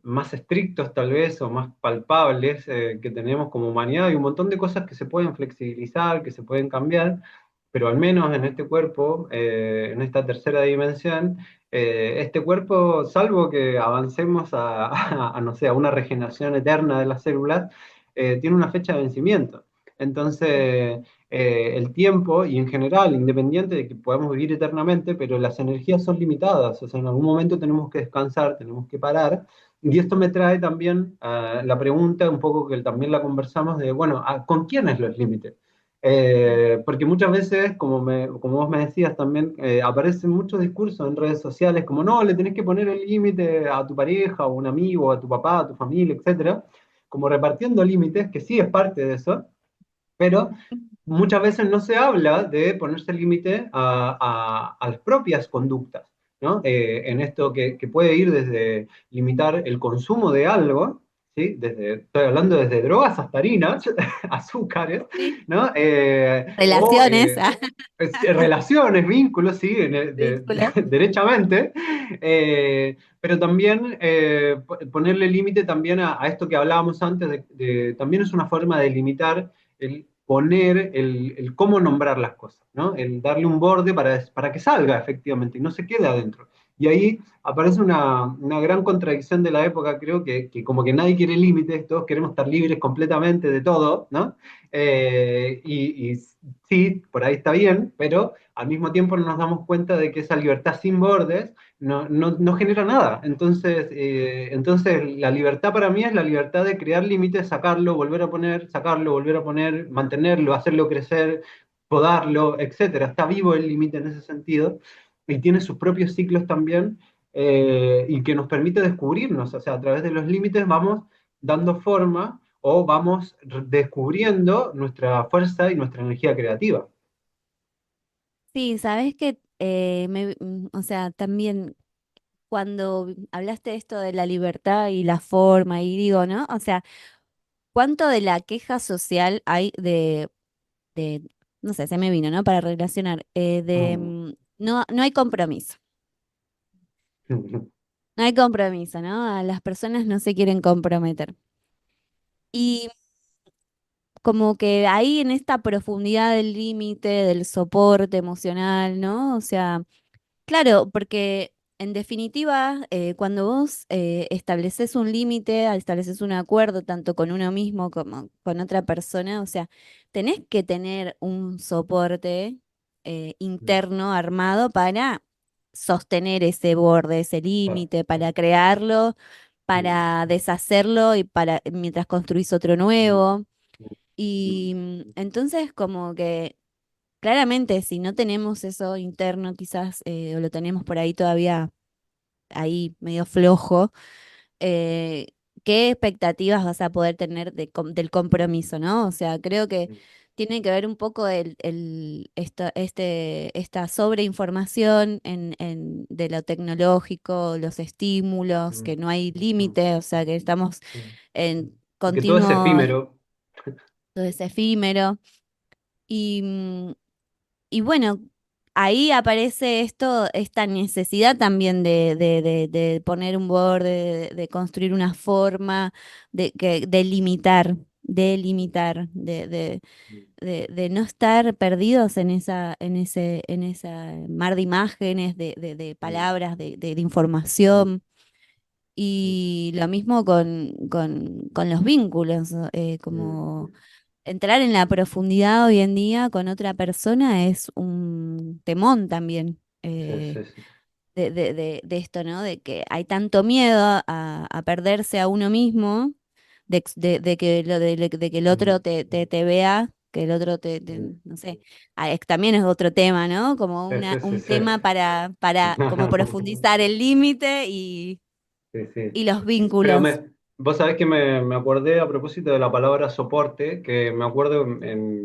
S2: más estrictos tal vez o más palpables que tenemos como humanidad. Hay un montón de cosas que se pueden flexibilizar, que se pueden cambiar, pero al menos en este cuerpo, en esta tercera dimensión, este cuerpo, salvo que avancemos no sé, a una regeneración eterna de las células, tiene una fecha de vencimiento. Entonces, el tiempo y en general, independiente de que podamos vivir eternamente, pero las energías son limitadas, o sea, en algún momento tenemos que descansar, tenemos que parar, y esto me trae también la pregunta, un poco que también la conversamos, de, bueno, ¿con quién es los límites? Porque muchas veces, como vos me decías también, aparecen muchos discursos en redes sociales como, no, le tenés que poner el límite a tu pareja, o a un amigo, a tu papá, a tu familia, etcétera, como repartiendo límites, que sí es parte de eso, pero muchas veces no se habla de ponerse límite a las propias conductas, ¿no? En esto que puede ir desde limitar el consumo de algo, ¿sí? Estoy hablando desde drogas hasta harinas, azúcares,
S1: Sí.
S2: ¿no? O
S1: Relaciones,
S2: relaciones, vínculos, sí,
S1: vínculos.
S2: derechamente, pero también ponerle límite también a esto que hablábamos antes, también es una forma de limitar el poner, el cómo nombrar las cosas, ¿no? El darle un borde para que salga efectivamente y no se quede adentro. Y ahí aparece una gran contradicción de la época, creo que como que nadie quiere límites, todos queremos estar libres completamente de todo, ¿no? Y sí, por ahí está bien, pero al mismo tiempo no nos damos cuenta de que esa libertad sin bordes no genera nada. Entonces, la libertad para mí es la libertad de crear límites, sacarlo, volver a poner, sacarlo, volver a poner, mantenerlo, hacerlo crecer, podarlo, etcétera. Está vivo el límite en ese sentido y tiene sus propios ciclos también y que nos permite descubrirnos. O sea, a través de los límites vamos dando forma o vamos descubriendo nuestra fuerza y nuestra energía creativa.
S1: Sí, sabes que, o sea, también cuando hablaste de esto de la libertad y la forma, y digo, ¿no? O sea, ¿cuánto de la queja social hay de, no sé, se me vino, ¿no? Para relacionar,
S2: Mm.
S1: no hay compromiso, no hay compromiso, ¿no? A las personas no se quieren comprometer. Y como que ahí en esta profundidad del límite, del soporte emocional, ¿no? O sea, claro, porque en definitiva, cuando vos estableces un límite, estableces un acuerdo tanto con uno mismo como con otra persona, o sea, tenés que tener un soporte
S2: mm,
S1: interno armado para sostener ese borde, ese límite, para crearlo,
S2: mm,
S1: para deshacerlo y para mientras construís otro
S2: mm,
S1: nuevo.
S2: mm,
S1: Y entonces como que claramente si no tenemos eso interno quizás o lo tenemos por ahí todavía ahí medio flojo, eh, ¿qué expectativas vas a poder tener del compromiso, ¿no? O sea, creo que
S2: mm,
S1: tiene que ver un poco esta sobreinformación de lo tecnológico, los estímulos,
S2: mm,
S1: que no hay
S2: mm,
S1: límite, o sea, que estamos
S2: mm.
S1: en
S2: Y que todo es
S1: continuo,
S2: efímero.
S1: todo es efímero. Y, y bueno, ahí aparece esta necesidad también de poner un borde, de construir una forma, de limitar,
S2: Mm,
S1: de no estar perdidos en esa mar de imágenes, de
S2: mm,
S1: palabras, de
S2: mm,
S1: información.
S2: mm,
S1: Y lo mismo con los vínculos, ¿no?
S2: mm.
S1: Como entrar en la profundidad hoy en día con otra persona es un temón también
S2: Sí, sí, sí.
S1: de esto, ¿no? De que hay tanto miedo a perderse a uno mismo, de que el
S2: Mm,
S1: otro te vea, que el otro
S2: mm.
S1: no sé, también es otro tema, ¿no? Como
S2: Sí, sí, sí,
S1: un
S2: sí.
S1: tema para como profundizar el límite
S2: Sí, sí.
S1: y los
S2: Pero
S1: vínculos.
S2: vos sabés que me acordé a propósito de la palabra soporte, que me acuerdo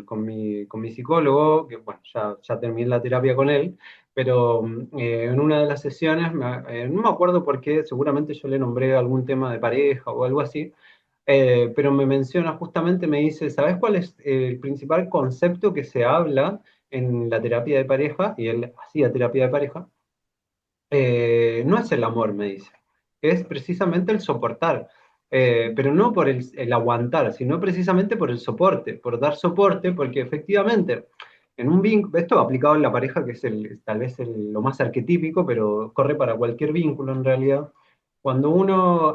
S2: con mi psicólogo, que bueno, ya terminé la terapia con él, pero en una de las sesiones, no me acuerdo por qué, seguramente yo le nombré algún tema de pareja o algo así, pero me menciona justamente, me dice, ¿sabés cuál es el principal concepto que se habla en la terapia de pareja? Y él hacía terapia de pareja. No es el amor, me dice, es precisamente el soportar. Pero no por el aguantar, sino precisamente por el soporte, por dar soporte, porque efectivamente, en un vínculo, esto aplicado en la pareja, que es tal vez lo más arquetípico, pero corre para cualquier vínculo en realidad, cuando uno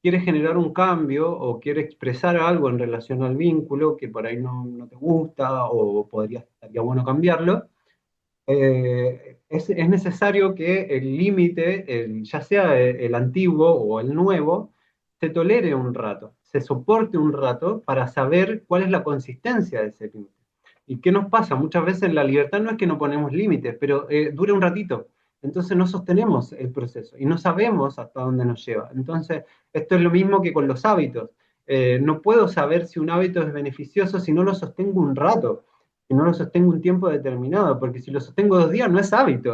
S2: quiere generar un cambio o quiere expresar algo en relación al vínculo que por ahí no te gusta o estaría bueno cambiarlo, es necesario que el límite, ya sea el antiguo o el nuevo, se tolere un rato, se soporte un rato para saber cuál es la consistencia de ese límite. ¿Y qué nos pasa? Muchas veces la libertad no es que no ponemos límites, pero dura un ratito. Entonces no sostenemos el proceso y no sabemos hasta dónde nos lleva. Entonces, esto es lo mismo que con los hábitos. No puedo saber si un hábito es beneficioso si no lo sostengo un rato, si no lo sostengo un tiempo determinado, porque si lo sostengo 2 días no es hábito,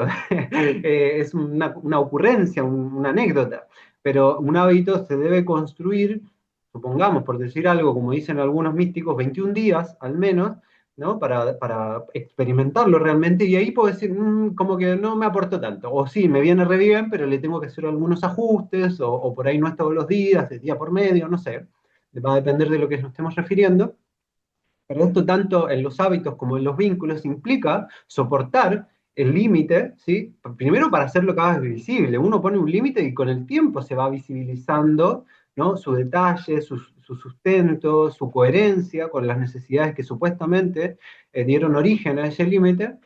S2: es una ocurrencia, una anécdota, pero un hábito se debe construir, supongamos, por decir algo, como dicen algunos místicos, 21 días al menos, ¿no? Para experimentarlo realmente, y ahí puedo decir, como que no me aportó tanto, o sí, me viene re bien, pero le tengo que hacer algunos ajustes, o por ahí no es todos los días, es día por medio, no sé, va a depender de lo que nos estemos refiriendo. Pero esto tanto en los hábitos como en los vínculos implica soportar el límite, ¿sí? Primero para hacerlo cada vez visible. Uno pone un límite y con el tiempo se va visibilizando, ¿no? Su detalle, su sustento, su coherencia con las necesidades que supuestamente dieron origen a ese límite.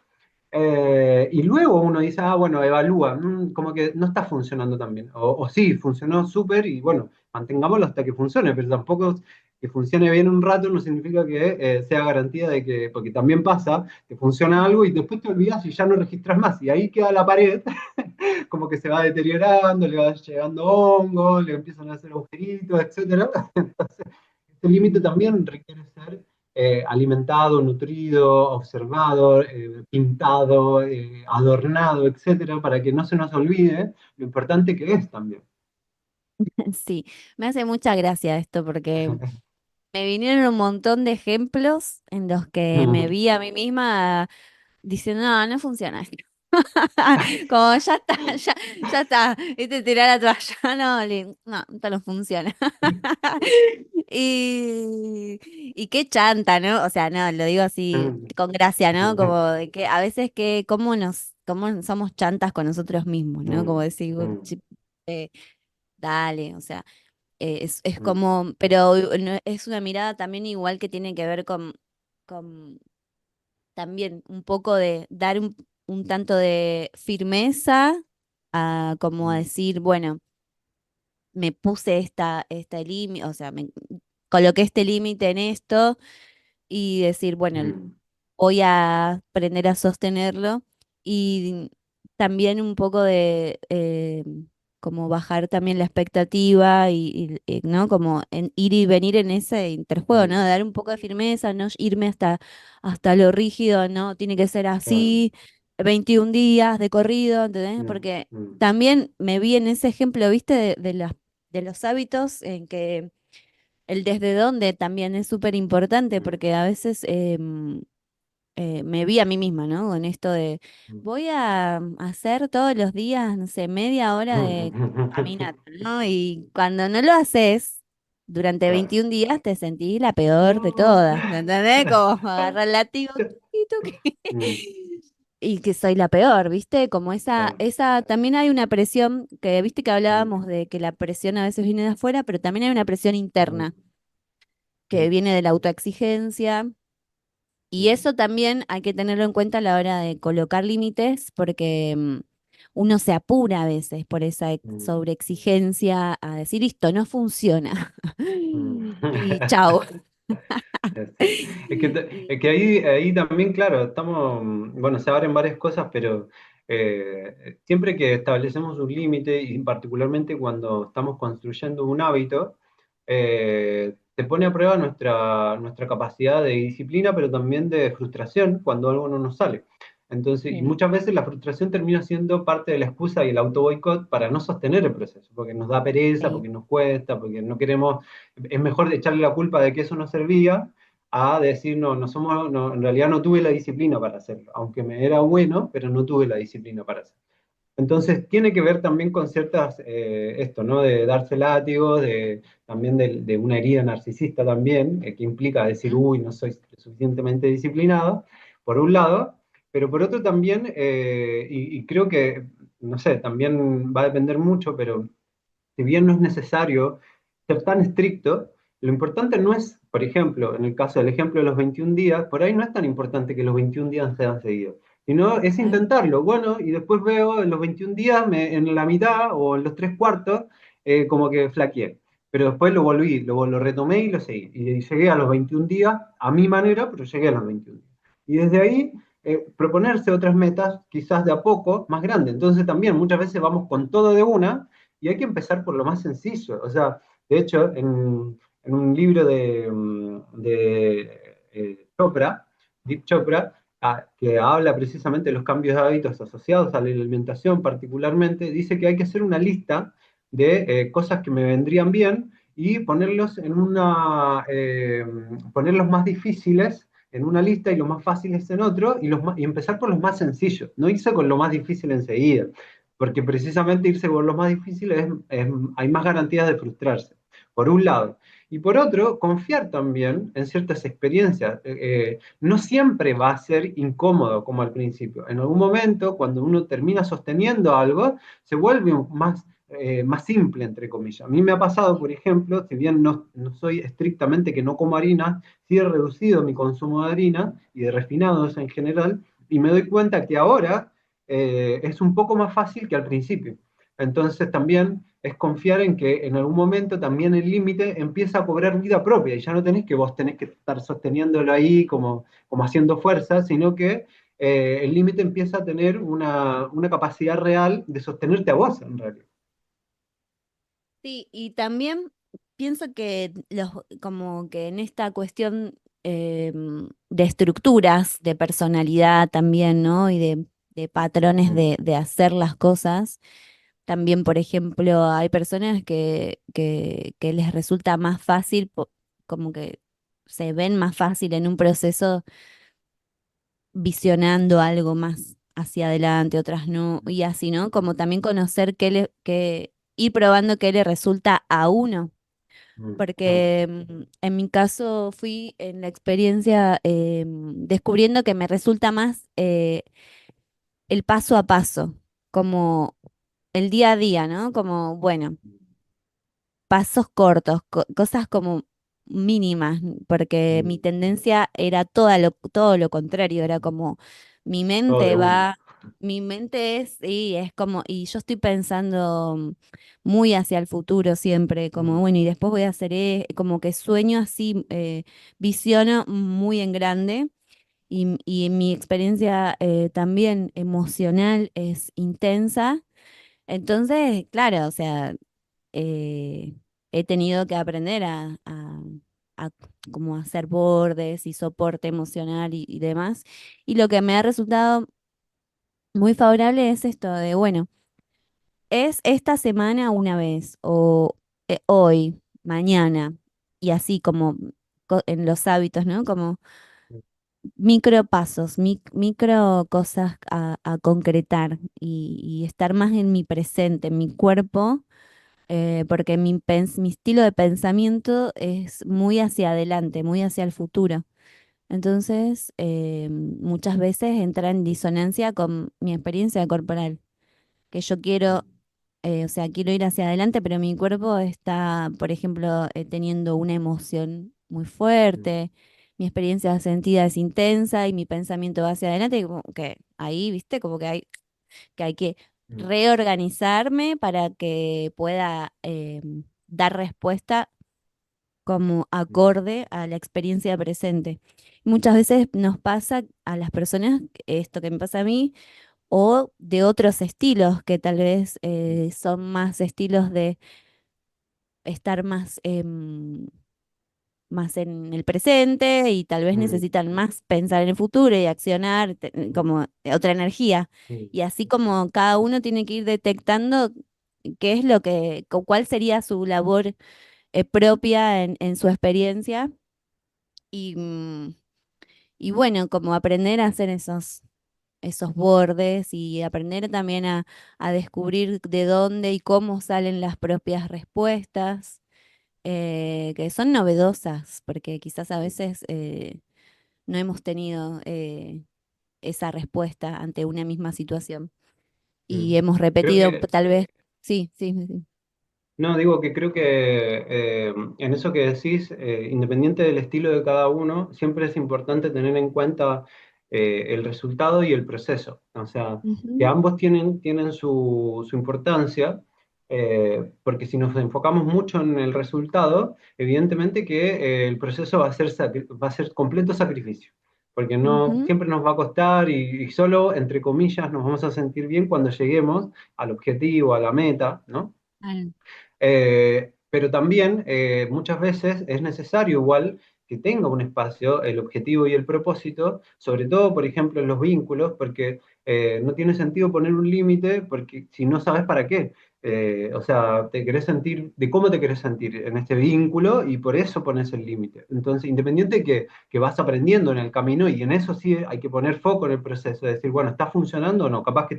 S2: Y luego uno dice, ah, bueno, evalúa, como que no está funcionando tan bien. O sí, funcionó súper y bueno, mantengámoslo hasta que funcione, pero tampoco que funcione bien un rato no significa que sea garantía de que, porque también pasa que funciona algo y después te olvidas y ya no registras más. Y ahí queda la pared, como que se va deteriorando, le va llegando hongos, le empiezan a hacer agujeritos, etcétera. Entonces, este límite también requiere ser alimentado, nutrido, observado, pintado, adornado, etcétera, para que no se nos olvide lo importante que es también.
S1: Sí, me hace mucha gracia esto porque me vinieron un montón de ejemplos en los que me vi a mí misma diciendo, no, no funciona esto. Como ya está, ya está, viste, tirar la toalla, no, no, esto no funciona. Y qué chanta, ¿no? O sea, no, lo digo así con gracia, ¿no? Como de que a veces que, cómo cómo somos chantas con nosotros mismos, ¿no? Como
S2: mm,
S1: decir,
S2: mm,
S1: eh, dale, o sea, es
S2: mm,
S1: como, pero es una mirada también igual que tiene que ver con también un poco de dar un tanto de firmeza a como a
S2: mm,
S1: decir, bueno, me puse esta límite, o sea, me coloqué este límite en esto y decir, bueno,
S2: mm,
S1: voy a aprender a sostenerlo y también un poco de como bajar también la expectativa ¿no? Como en ir y venir en ese interjuego, ¿no?
S2: mm,
S1: Dar un poco de firmeza, no irme hasta lo rígido, ¿no? Tiene que ser
S2: claro,
S1: así, 21 días de corrido, ¿entendés?
S2: mm,
S1: Porque
S2: mm,
S1: también me vi en ese ejemplo, ¿viste? De los hábitos en que el desde dónde también es súper importante
S2: mm,
S1: porque a veces me vi a mí misma, ¿no? Con esto de
S2: mm.
S1: voy a hacer todos los días, no sé, media hora de caminata, ¿no? Y cuando no lo haces durante
S2: Claro.
S1: 21 días te sentís la peor de
S2: Mm.
S1: todas, ¿entendés? Como agarrar el látigo y tú qué.
S2: Mm,
S1: Y que soy la peor, ¿viste? Como
S2: claro,
S1: también hay una presión, que viste que
S2: mm,
S1: hablábamos de que la presión a veces viene de afuera, pero también hay una presión
S2: mm,
S1: interna que
S2: mm,
S1: viene de la autoexigencia. Y
S2: mm,
S1: eso también hay que tenerlo en cuenta a la hora de colocar límites, porque uno se apura a veces por esa
S2: mm,
S1: sobreexigencia a decir, listo, no funciona.
S2: mm.
S1: Y chao.
S2: Sí.
S1: Y-
S2: Es que ahí también, claro, estamos, bueno, se abren varias cosas, pero siempre que establecemos un límite, y particularmente cuando estamos construyendo un hábito, te pone a prueba nuestra capacidad de disciplina, pero también de frustración cuando algo no nos sale. Entonces, y
S1: Sí,
S2: muchas veces la frustración termina siendo parte de la excusa y el auto boicot para no sostener el proceso, porque nos da pereza,
S1: sí.
S2: porque nos cuesta, porque no queremos, es mejor echarle la culpa de que eso no servía a decir, no, no somos, no, en realidad no tuve la disciplina para hacerlo, aunque me era bueno, pero no tuve la disciplina para hacerlo. Entonces, tiene que ver también con ciertas, esto, ¿no? De darse látigos, también de una herida narcisista también, que implica decir,
S1: ¿Mm?
S2: uy, no soy suficientemente disciplinado, por un lado, pero por otro también, y creo que, no sé, también va a depender mucho, pero si bien no es necesario ser tan estricto, lo importante no es, por ejemplo, en el caso del ejemplo de los 21 días, por ahí no es tan importante que los 21 días sean seguidos, sino es
S1: Claro.
S2: intentarlo. Bueno, y después veo en los 21 días, en la mitad o en los tres cuartos, como que flaqueé. Pero después lo volví, lo retomé y lo seguí. Y llegué a los 21 días a mi manera, pero llegué a los 21 días. Y desde ahí proponerse otras metas, quizás de a poco, más grandes. Entonces también muchas veces vamos con todo de una y hay que empezar por lo más sencillo. O sea, de hecho, en un libro de Chopra, Deep Chopra, que habla precisamente de los cambios de hábitos asociados a la alimentación particularmente, dice que hay que hacer una lista de cosas que me vendrían bien y ponerlos ponerlos más difíciles en una lista y los más fáciles en otro y empezar por los más sencillos, no irse con lo más difícil enseguida porque precisamente irse por los más difíciles hay más garantías de frustrarse, por un lado. Y por otro, confiar también en ciertas experiencias. No siempre va a ser incómodo como al principio. En algún momento, cuando uno termina sosteniendo algo, se vuelve más simple, entre comillas. A mí me ha pasado, por ejemplo, si bien no soy estrictamente que no como harina, sí he reducido mi consumo de harina y de refinados en general, y me doy cuenta que ahora es un poco más fácil que al principio. Entonces también es confiar en que en algún momento también el límite empieza a cobrar vida propia y ya no tenés que vos tenés que estar sosteniéndolo ahí como haciendo fuerza, sino que el límite empieza a tener una capacidad real de sostenerte a vos en realidad.
S1: Sí, y también pienso que como que en esta cuestión de estructuras, de personalidad también, ¿no? Y de patrones
S2: Mm,
S1: de hacer las cosas. También, por ejemplo, hay personas que les resulta más fácil, como que se ven más fácil en un proceso visionando algo más hacia adelante, otras no, y así, ¿no? Como también conocer que ir probando qué le resulta a uno.
S2: mm, mm,
S1: Porque en mi caso fui en la experiencia descubriendo que me resulta más el paso a paso, como el día a día, ¿no? Como, bueno, pasos cortos, cosas como mínimas, porque mi
S2: Mm.
S1: tendencia era todo lo contrario, era como mi
S2: Todo de
S1: mente
S2: una.
S1: va, mi mente es, y es como, y yo estoy pensando muy hacia el futuro siempre, como,
S2: Mm.
S1: bueno, y después voy a hacer, como que sueño así, visiono muy en grande. Y mi experiencia también emocional es intensa. Entonces, claro, o sea, eh, he tenido que aprender a como hacer bordes y soporte emocional y demás. Y lo que me ha resultado muy favorable es esto de, bueno, es esta semana una vez o hoy, mañana, y así como en los hábitos, ¿no? Como micro pasos, micro cosas a concretar y estar más en mi presente, en mi cuerpo, porque mi estilo de pensamiento es muy hacia adelante, muy hacia el futuro. Entonces, muchas veces entra en disonancia con mi experiencia corporal, que yo quiero, o sea, quiero ir hacia adelante, pero mi cuerpo está, por ejemplo, teniendo una emoción muy
S2: Mm.
S1: fuerte, mi experiencia sentida es intensa y mi pensamiento va hacia adelante, y como que ahí, viste, como que hay que
S2: Mm.
S1: reorganizarme para que pueda dar respuesta como
S2: Mm.
S1: acorde a la experiencia presente. Muchas veces nos pasa a las personas esto que me pasa a mí, o de otros estilos que tal vez son más estilos de estar más, más en el presente y tal vez
S2: Mm.
S1: necesitan más pensar en el futuro y accionar
S2: Mm.
S1: como otra energía.
S2: Mm.
S1: Y así como cada uno tiene que ir detectando qué es lo que, cuál sería su labor propia en su experiencia y, y bueno, como aprender a hacer esos bordes y aprender también a descubrir de dónde y cómo salen las propias respuestas, que son novedosas, porque quizás a veces no hemos tenido esa respuesta ante una misma situación y
S2: Mm.
S1: hemos
S2: Creo
S1: repetido
S2: que
S1: tal vez, sí, sí, sí. Sí.
S2: No, digo que creo que en eso que decís, independiente del estilo de cada uno, siempre es importante tener en cuenta el resultado y el proceso. O sea, que
S1: Ujú,
S2: ambos tienen su importancia, porque si nos enfocamos mucho en el resultado, evidentemente que el proceso va a ser completo sacrificio, porque no,
S1: ujú,
S2: siempre nos va a costar y solo, entre comillas, nos vamos a sentir bien cuando lleguemos al objetivo, a la meta, ¿no?
S1: al-
S2: Pero también muchas veces es necesario igual que tenga un espacio el objetivo y el propósito, sobre todo, por ejemplo, en los vínculos, porque no tiene sentido poner un límite porque si no sabes para qué. O sea, te querés sentir, de cómo te querés sentir en este vínculo y por eso pones el límite. Entonces, independiente que vas aprendiendo en el camino y en eso sí hay que poner foco en el proceso, de decir, bueno, ¿está funcionando o no? Capaz que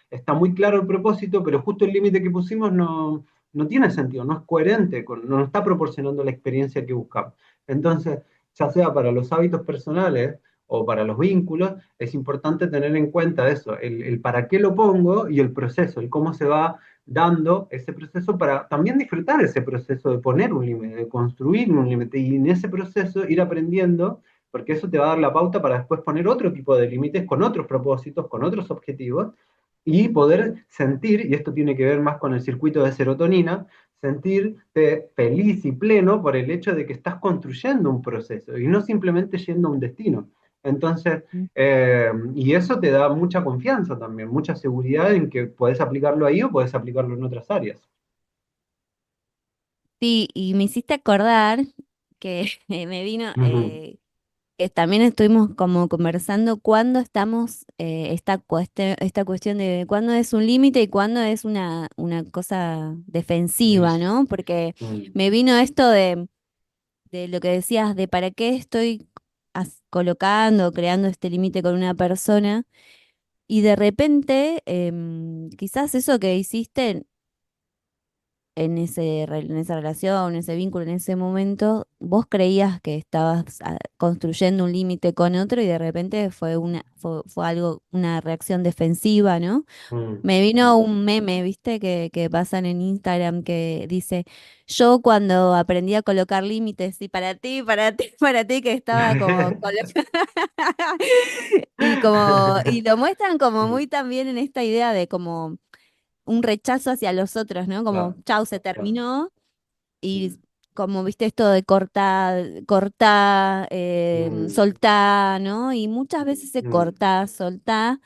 S2: está muy claro el propósito, pero justo el límite que pusimos no tiene sentido, no es coherente, no nos está proporcionando la experiencia que buscamos. Entonces, ya sea para los hábitos personales o para los vínculos, es importante tener en cuenta eso, el para qué lo pongo y el proceso, el cómo se va dando ese proceso para también disfrutar ese proceso de poner un límite, de construir un límite y en ese proceso ir aprendiendo, porque eso te va a dar la pauta para después poner otro tipo de límites con otros propósitos, con otros objetivos y poder sentir, y esto tiene que ver más con el circuito de serotonina, sentirte feliz y pleno por el hecho de que estás construyendo un proceso y no simplemente yendo a un destino. Entonces, y eso te da mucha confianza también, mucha seguridad en que puedes aplicarlo ahí o puedes aplicarlo en otras áreas.
S1: Sí, y me hiciste acordar que me vino,
S2: Ujú.
S1: que también estuvimos como conversando cuándo estamos, esta cuestión de cuándo es un límite y cuándo es una cosa defensiva,
S2: Gris.
S1: ¿no? Porque
S2: Mm.
S1: me vino esto de lo que decías, de para qué estoy colocando, creando este límite con una persona, y de repente, quizás eso que hiciste en esa relación, en ese vínculo, en ese momento, vos creías que estabas construyendo un límite con otro y de repente fue algo, una reacción defensiva, ¿no?
S2: Mm.
S1: Me vino un meme, ¿viste? Que pasan en Instagram que dice, yo cuando aprendí a colocar límites y para ti, para ti, para ti, que estaba como y lo muestran como muy también en esta idea de como un rechazo hacia los otros, ¿no? Como,
S2: Claro,
S1: chau, se
S2: claro.
S1: terminó. Y
S2: Mm,
S1: como viste esto de cortar,
S2: mm,
S1: soltar, ¿no? Y muchas veces ese
S2: mm,
S1: cortar, soltar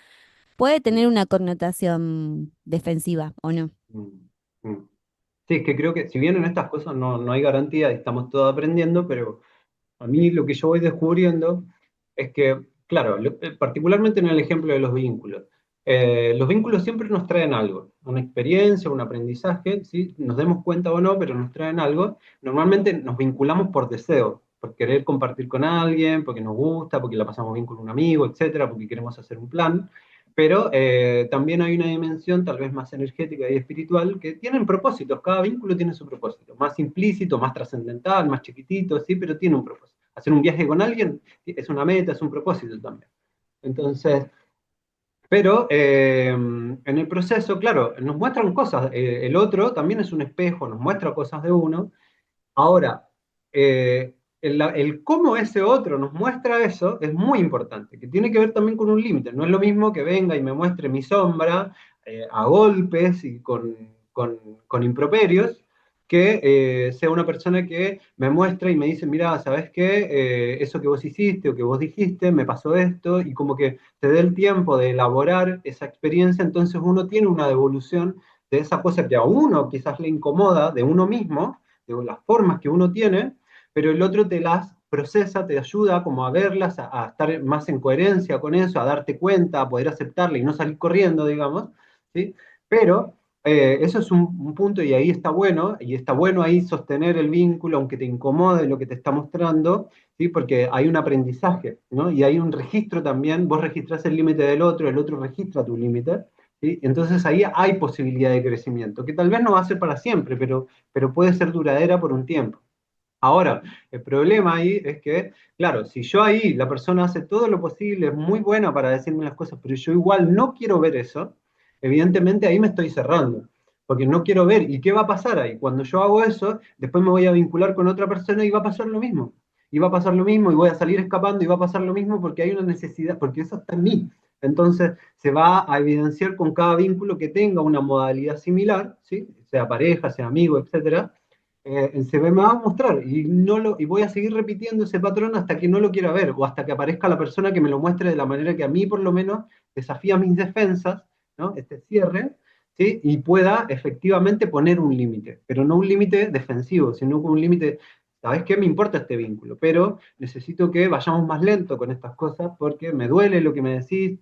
S1: puede
S2: mm,
S1: tener una connotación defensiva, ¿o no?
S2: mm, mm. Sí, es que creo que si bien en estas cosas no hay garantía y estamos todos aprendiendo, pero a mí lo que yo voy descubriendo es que, claro, particularmente en el ejemplo de los vínculos siempre nos traen algo, una experiencia, un aprendizaje, ¿sí? Nos demos cuenta o no, pero nos traen algo. Normalmente nos vinculamos por deseo, por querer compartir con alguien, porque nos gusta, porque la pasamos bien con un amigo, etcétera, porque queremos hacer un plan. Pero también hay una dimensión tal vez más energética y espiritual que tienen propósitos, cada vínculo tiene su propósito, más implícito, más trascendental, más chiquitito, sí, pero tiene un propósito. Hacer un viaje con alguien es una meta, es un propósito también. Entonces, pero en el proceso, claro, nos muestran cosas, el otro también es un espejo, nos muestra cosas de uno. Ahora, el cómo ese otro nos muestra eso es muy importante, que tiene que ver también con un límite. No es lo mismo que venga y me muestre mi sombra a golpes y con improperios, que sea una persona que me muestra y me dice, mira, ¿sabes qué? Eso que vos hiciste o que vos dijiste, me pasó esto, y como que te dé el tiempo de elaborar esa experiencia, entonces uno tiene una devolución de esa cosa que a uno quizás le incomoda de uno mismo, de las formas que uno tiene, pero el otro te las procesa, te ayuda como a verlas, a estar más en coherencia con eso, a darte cuenta, a poder aceptarla y no salir corriendo, digamos, ¿sí? Pero eso es un punto y ahí está bueno, y está bueno ahí sostener el vínculo, aunque te incomode lo que te está mostrando, ¿sí? Porque hay un aprendizaje, ¿no? Y hay un registro también, vos registrás el límite del otro, el otro registra tu límite, ¿sí? Entonces ahí hay posibilidad de crecimiento, que tal vez no va a ser para siempre, pero puede ser duradera por un tiempo. Ahora, el problema ahí es que, claro, si yo ahí, la persona hace todo lo posible, es muy buena para decirme las cosas, pero yo igual no quiero ver eso, evidentemente ahí me estoy cerrando, porque no quiero ver. ¿Y qué va a pasar ahí? Cuando yo hago eso, después me voy a vincular con otra persona y va a pasar lo mismo. Y va a pasar lo mismo y voy a salir escapando y va a pasar lo mismo porque hay una necesidad, porque eso está en mí. Entonces se va a evidenciar con cada vínculo que tenga una modalidad similar, ¿sí? Sea pareja, sea amigo, etcétera, se me va a mostrar y voy a seguir repitiendo ese patrón hasta que no lo quiera ver o hasta que aparezca la persona que me lo muestre de la manera que a mí por lo menos desafía mis defensas, ¿no? Este cierre, ¿sí? Y pueda efectivamente poner un límite, pero no un límite defensivo, sino un límite, ¿sabes qué? Me importa este vínculo, pero necesito que vayamos más lento con estas cosas porque me duele lo que me decís,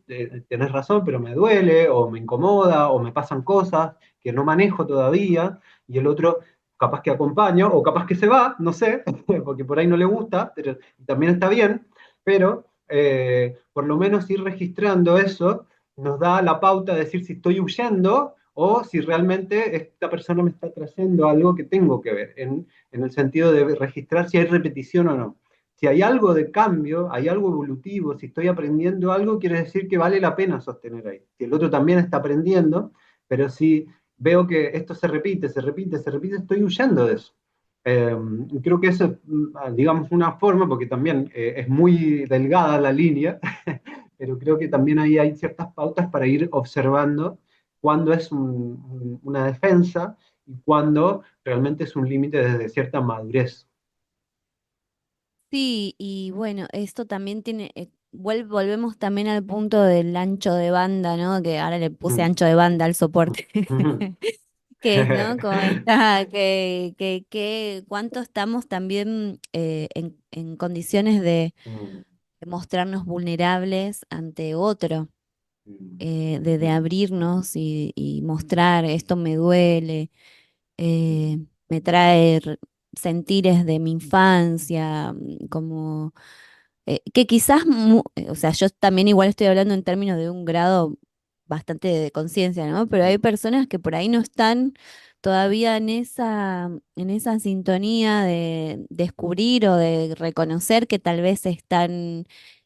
S2: tenés razón, pero me duele o me incomoda o me pasan cosas que no manejo todavía y el otro capaz que acompaña o capaz que se va, no sé, porque por ahí no le gusta, pero también está bien, pero por lo menos ir registrando eso nos da la pauta de decir si estoy huyendo o si realmente esta persona me está trayendo algo que tengo que ver, en el sentido de registrar si hay repetición o no. Si hay algo de cambio, hay algo evolutivo, si estoy aprendiendo algo, quiere decir que vale la pena sostener ahí. Si el otro también está aprendiendo, pero si veo que esto se repite, se repite, se repite, estoy huyendo de eso. Eh, Creo que eso es, digamos, una forma, porque también es muy delgada la línea, pero creo que también ahí hay ciertas pautas para ir observando cuándo es una defensa y cuándo realmente es un límite desde cierta madurez.
S1: Sí, y bueno, esto también tiene, volvemos también al punto del ancho de banda, ¿no? Que ahora le puse
S2: Mm.
S1: ancho de banda al soporte.
S2: Mm.
S1: Que es, ¿no? Como está, cuánto estamos también en condiciones
S2: Mm.
S1: de mostrarnos vulnerables ante otro,
S2: Mm.
S1: de abrirnos y mostrar esto me duele,
S2: Mm.
S1: me trae sentires de mi infancia, como que quizás, o sea, yo también igual estoy hablando en términos de un grado bastante de conciencia, ¿no? Pero hay personas que por ahí no están todavía en esa sintonía de descubrir o de reconocer que tal vez están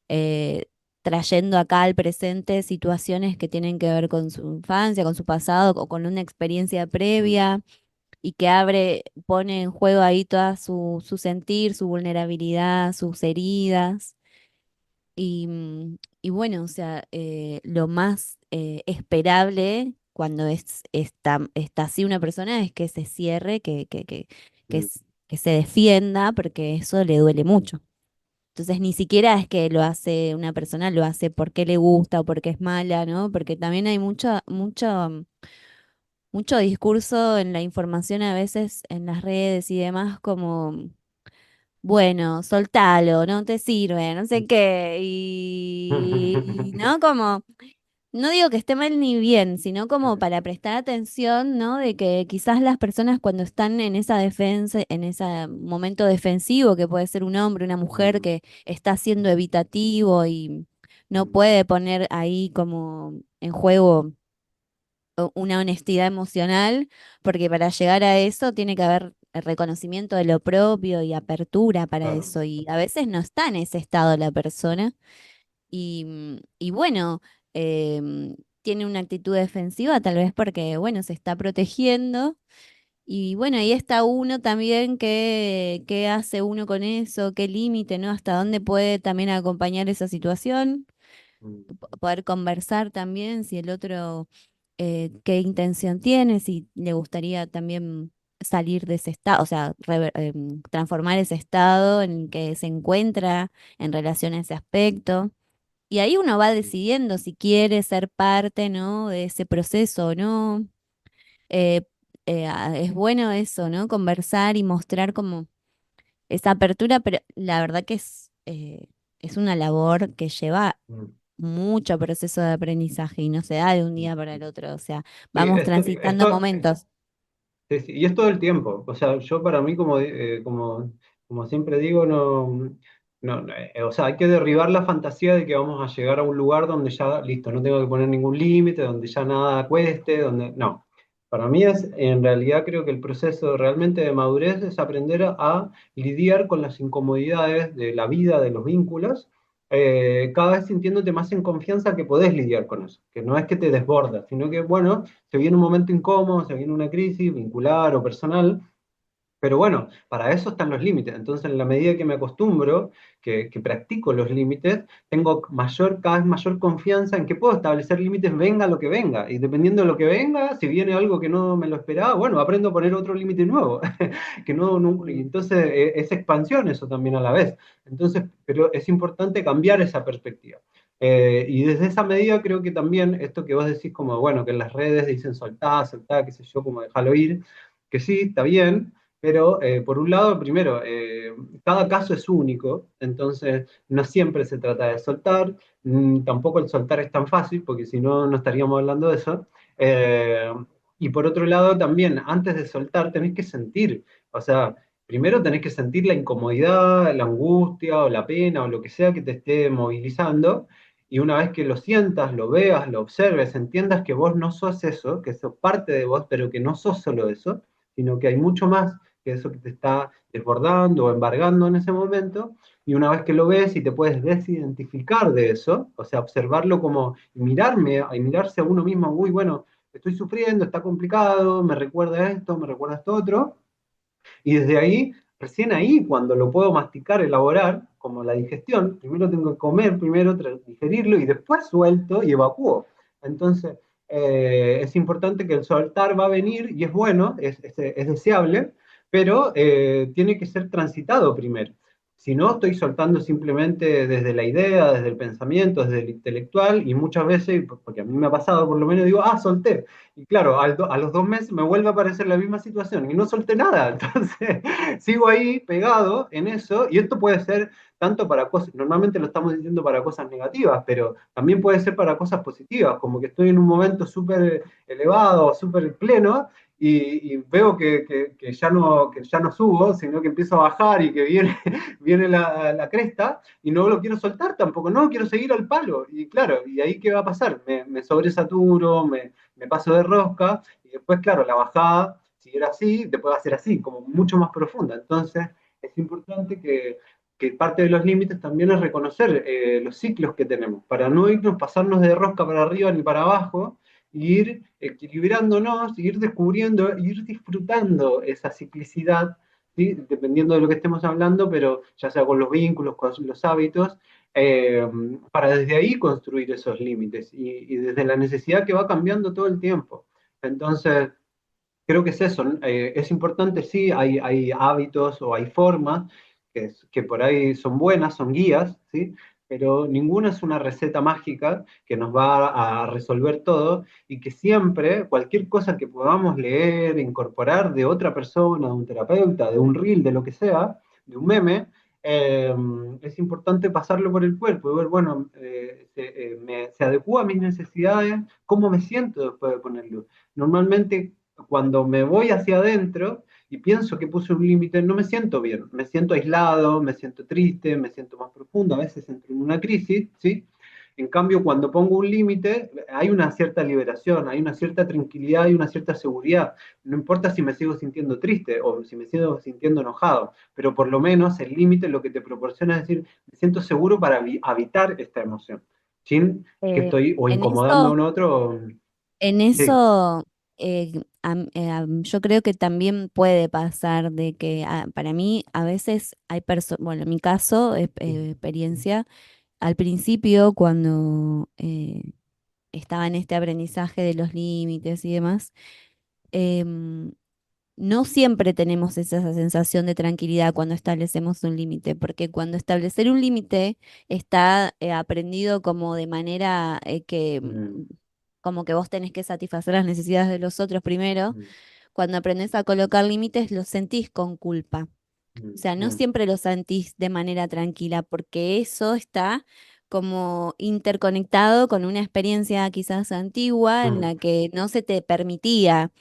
S1: eh, trayendo acá al presente situaciones que tienen que ver con su infancia, con su pasado o con una experiencia
S2: Mm,
S1: previa y que pone en juego ahí toda su sentir, su vulnerabilidad, sus heridas. Y bueno, o sea, lo más esperable cuando está así una persona es que se cierre,
S2: mm,
S1: que se defienda, porque eso le duele mucho. Entonces ni siquiera es que lo hace una persona, lo hace porque le gusta o porque es mala, ¿no? Porque también hay mucho discurso en la información a veces en las redes y demás como bueno, soltalo, no te sirve, no sé qué, y
S2: mm.
S1: ¿no? Como, no digo que esté mal ni bien, sino como para prestar atención, ¿no? De que quizás las personas cuando están en esa defensa, en ese momento defensivo, que puede ser un hombre, una mujer
S2: Mm,
S1: que está siendo evitativo y no
S2: mm,
S1: puede poner ahí como en juego una honestidad emocional, porque para llegar a eso tiene que haber el reconocimiento de lo propio y apertura para
S2: claro.
S1: eso. Y a veces no está en ese estado la persona. Y bueno, tiene una actitud defensiva, tal vez porque, bueno, se está protegiendo. Y bueno, ahí está uno también, qué hace uno con eso, qué límite, ¿no? Hasta dónde puede también acompañar esa situación,
S2: Mm,
S1: poder conversar también si el otro qué intención tiene, si le gustaría también salir de ese estado, o sea, transformar ese estado en que se encuentra en relación a ese aspecto. Y ahí uno va
S2: mm,
S1: decidiendo si quiere ser parte, ¿no? De ese proceso o no. Eh, es bueno eso, ¿no? Conversar y mostrar como esa apertura, pero la verdad que es una labor que lleva
S2: mm,
S1: mucho proceso de aprendizaje y no se da de un
S2: mm.
S1: día para el otro. O sea,
S2: Sí,
S1: vamos transitando momentos.
S2: sí, sí, y es todo el tiempo. O sea, yo para mí, como siempre digo, o sea, hay que derribar la fantasía de que vamos a llegar a un lugar donde ya, listo, no tengo que poner ningún límite, donde ya nada cueste, donde... No. Para mí en realidad creo que el proceso realmente de madurez es aprender a lidiar con las incomodidades de la vida, de los vínculos, cada vez sintiéndote más en confianza que podés lidiar con eso, que no es que te desbordas, sino que, bueno, se viene un momento incómodo, se viene una crisis vincular o personal, pero bueno, para eso están los límites. Entonces, en la medida que me acostumbro, que practico los límites, tengo cada vez mayor confianza en que puedo establecer límites, venga lo que venga. Y dependiendo de lo que venga, si viene algo que no me lo esperaba, bueno, aprendo a poner otro límite nuevo. Y
S1: Mm.
S2: entonces, es expansión eso también a la vez. Entonces, pero es importante cambiar esa perspectiva. Y desde esa medida creo que también esto que vos decís como, bueno, que en las redes dicen soltá, soltá, qué sé yo, como dejarlo ir, que sí, está bien, pero por un lado, primero, cada caso es único, entonces no siempre se trata de soltar, tampoco el soltar es tan fácil, porque si no, no estaríamos hablando de eso. Eh, y por otro lado, también, antes de soltar, tenés que sentir, o sea, primero tenés que sentir la incomodidad, la angustia o la pena o lo que sea que te esté movilizando. Y una vez que lo sientas, lo veas, lo observes, entiendas que vos no sos eso, que sos parte de vos, pero que no sos solo eso, sino que hay mucho más que eso que te está desbordando o embargando en ese momento, y una vez que lo ves y te puedes desidentificar de eso, o sea, observarlo como y mirarse a uno mismo, uy, bueno, estoy sufriendo, está complicado, me recuerda esto otro, y desde ahí, recién ahí, cuando lo puedo masticar, elaborar, como la digestión, primero tengo que comer, primero digerirlo y después suelto y evacúo. Entonces, es importante que el soltar va a venir y es bueno, es deseable, pero tiene que ser transitado primero. Si no, estoy soltando simplemente desde la idea, desde el pensamiento, desde el intelectual, y muchas veces, porque a mí me ha pasado por lo menos, digo, solté. Y claro, a los 2 meses me vuelve a aparecer la misma situación y no solté nada. Entonces, sigo ahí pegado en eso, y esto puede ser tanto para cosas, normalmente lo estamos diciendo para cosas negativas, pero también puede ser para cosas positivas, como que estoy en un momento súper elevado, súper pleno, y veo que ya no subo, sino que empiezo a bajar y que viene, viene la cresta, y no lo quiero soltar tampoco, no, quiero seguir al palo. Y claro, ¿y ahí qué va a pasar? Me sobresaturo, me paso de rosca, y después, claro, la bajada si era así, te puede hacer así, como mucho más profunda. Entonces, es importante que parte de los límites también es reconocer los ciclos que tenemos, para no irnos, pasarnos de rosca para arriba ni para abajo, y ir equilibrándonos, ir descubriendo, ir disfrutando esa ciclicidad, ¿sí? Dependiendo de lo que estemos hablando, pero ya sea con los vínculos, con los hábitos, eh, para desde ahí construir esos límites y desde la necesidad que va cambiando todo el tiempo. Entonces, creo que es eso, ¿no? Es importante, sí, hay hábitos o hay formas que por ahí son buenas, son guías, ¿sí? Pero ninguna es una receta mágica que nos va a resolver todo y que siempre, cualquier cosa que podamos leer, incorporar de otra persona, de un terapeuta, de un reel, de lo que sea, de un meme, eh, es importante pasarlo por el cuerpo y ver, bueno, se adecua a mis necesidades, cómo me siento después de ponerlo. Normalmente cuando me voy hacia adentro y pienso que puse un límite, no me siento bien, me siento aislado, me siento triste, me siento más profundo, a veces entro en una crisis, ¿sí? En cambio, cuando pongo un límite, hay una cierta liberación, hay una cierta tranquilidad y una cierta seguridad. No importa si me sigo sintiendo triste o si me sigo sintiendo enojado, pero por lo menos el límite lo que te proporciona es decir, me siento seguro para habitar esta emoción, sin que
S1: Eh,
S2: estoy o
S1: en
S2: incomodando a
S1: eso,
S2: un otro.
S1: en
S2: Sí.
S1: eso yo creo que también puede pasar de que para mí a veces hay personas, bueno, en mi caso, experiencia, al principio cuando estaba en este aprendizaje de los límites y demás, em, no siempre tenemos esa sensación de tranquilidad cuando establecemos un límite, porque cuando establecer un límite está aprendido como de manera
S2: Mm,
S1: como que vos tenés que satisfacer las necesidades de los otros primero.
S2: mm,
S1: Cuando aprendes a colocar límites, los sentís con culpa. O
S2: mm,
S1: sea, no
S2: mm,
S1: siempre lo sentís de manera tranquila, porque eso está como interconectado con una experiencia quizás antigua en
S2: mm,
S1: la que no se te permitía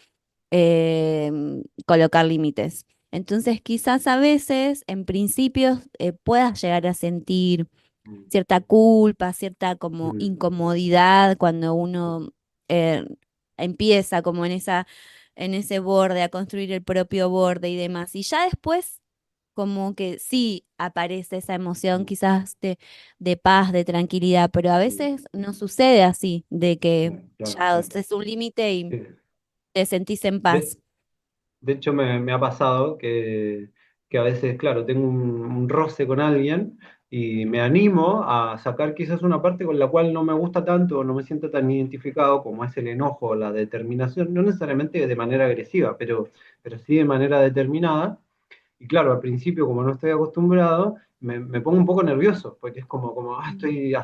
S1: colocar límites. Entonces, quizás a veces, en principio, puedas llegar a sentir
S2: mm,
S1: cierta culpa, cierta como
S2: mm,
S1: incomodidad cuando uno eh, empieza como en ese borde, a construir el propio borde y demás. Y ya después, como que sí aparece esa emoción
S2: mm,
S1: quizás de paz, de tranquilidad, pero a
S2: mm.
S1: veces no sucede así, de que
S2: Claro,
S1: ya
S2: claro.
S1: es un límite y
S2: Sí.
S1: te sentís en
S2: De,
S1: paz.
S2: de hecho, me ha pasado que a veces, claro, tengo un roce con alguien y me animo a sacar quizás una parte con la cual no me gusta tanto o no me siento tan identificado como es el enojo o la determinación, no necesariamente de manera agresiva, pero sí de manera determinada. Y claro, al principio, como no estoy acostumbrado, me pongo un poco nervioso, porque es estoy,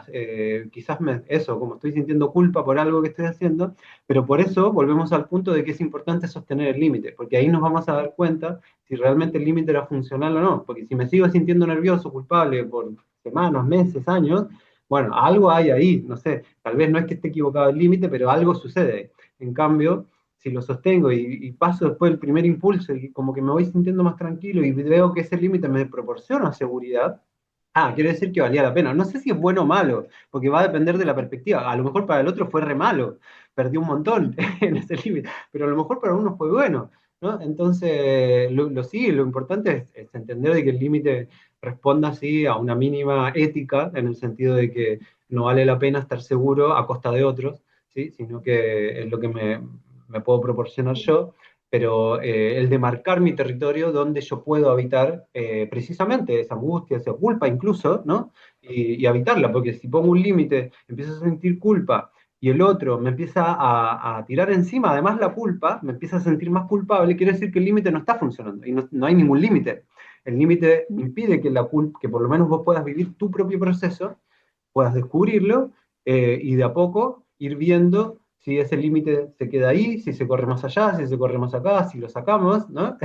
S2: quizás eso, como estoy sintiendo culpa por algo que estoy haciendo, pero por eso volvemos al punto de que es importante sostener el límite, porque ahí nos vamos a dar cuenta si realmente el límite era funcional o no, porque si me sigo sintiendo nervioso, culpable por semanas, meses, años, bueno, algo hay ahí, no sé, tal vez no es que esté equivocado el límite, pero algo sucede. En cambio, si lo sostengo y paso después el primer impulso y como que me voy sintiendo más tranquilo y veo que ese límite me proporciona seguridad, quiere decir que valía la pena. No sé si es bueno o malo, porque va a depender de la perspectiva. A lo mejor para el otro fue re malo, perdió un montón en ese límite, pero a lo mejor para uno fue bueno, ¿no? Entonces, sí, lo importante es entender de que el límite responda así a una mínima ética, en el sentido de que no vale la pena estar seguro a costa de otros, ¿sí? Sino que es lo que me puedo proporcionar yo, pero el de marcar mi territorio donde yo puedo habitar precisamente esa angustia, esa culpa incluso, ¿no? Y habitarla, porque si pongo un límite, empiezo a sentir culpa y el otro me empieza a tirar encima, además la culpa, me empieza a sentir más culpable, quiere decir que el límite no está funcionando y no hay ningún límite. El límite impide que, que por lo menos vos puedas vivir tu propio proceso, puedas descubrirlo y de a poco ir viendo si ese límite se queda ahí, si se corre más allá, si se corre más acá, si lo sacamos, ¿no?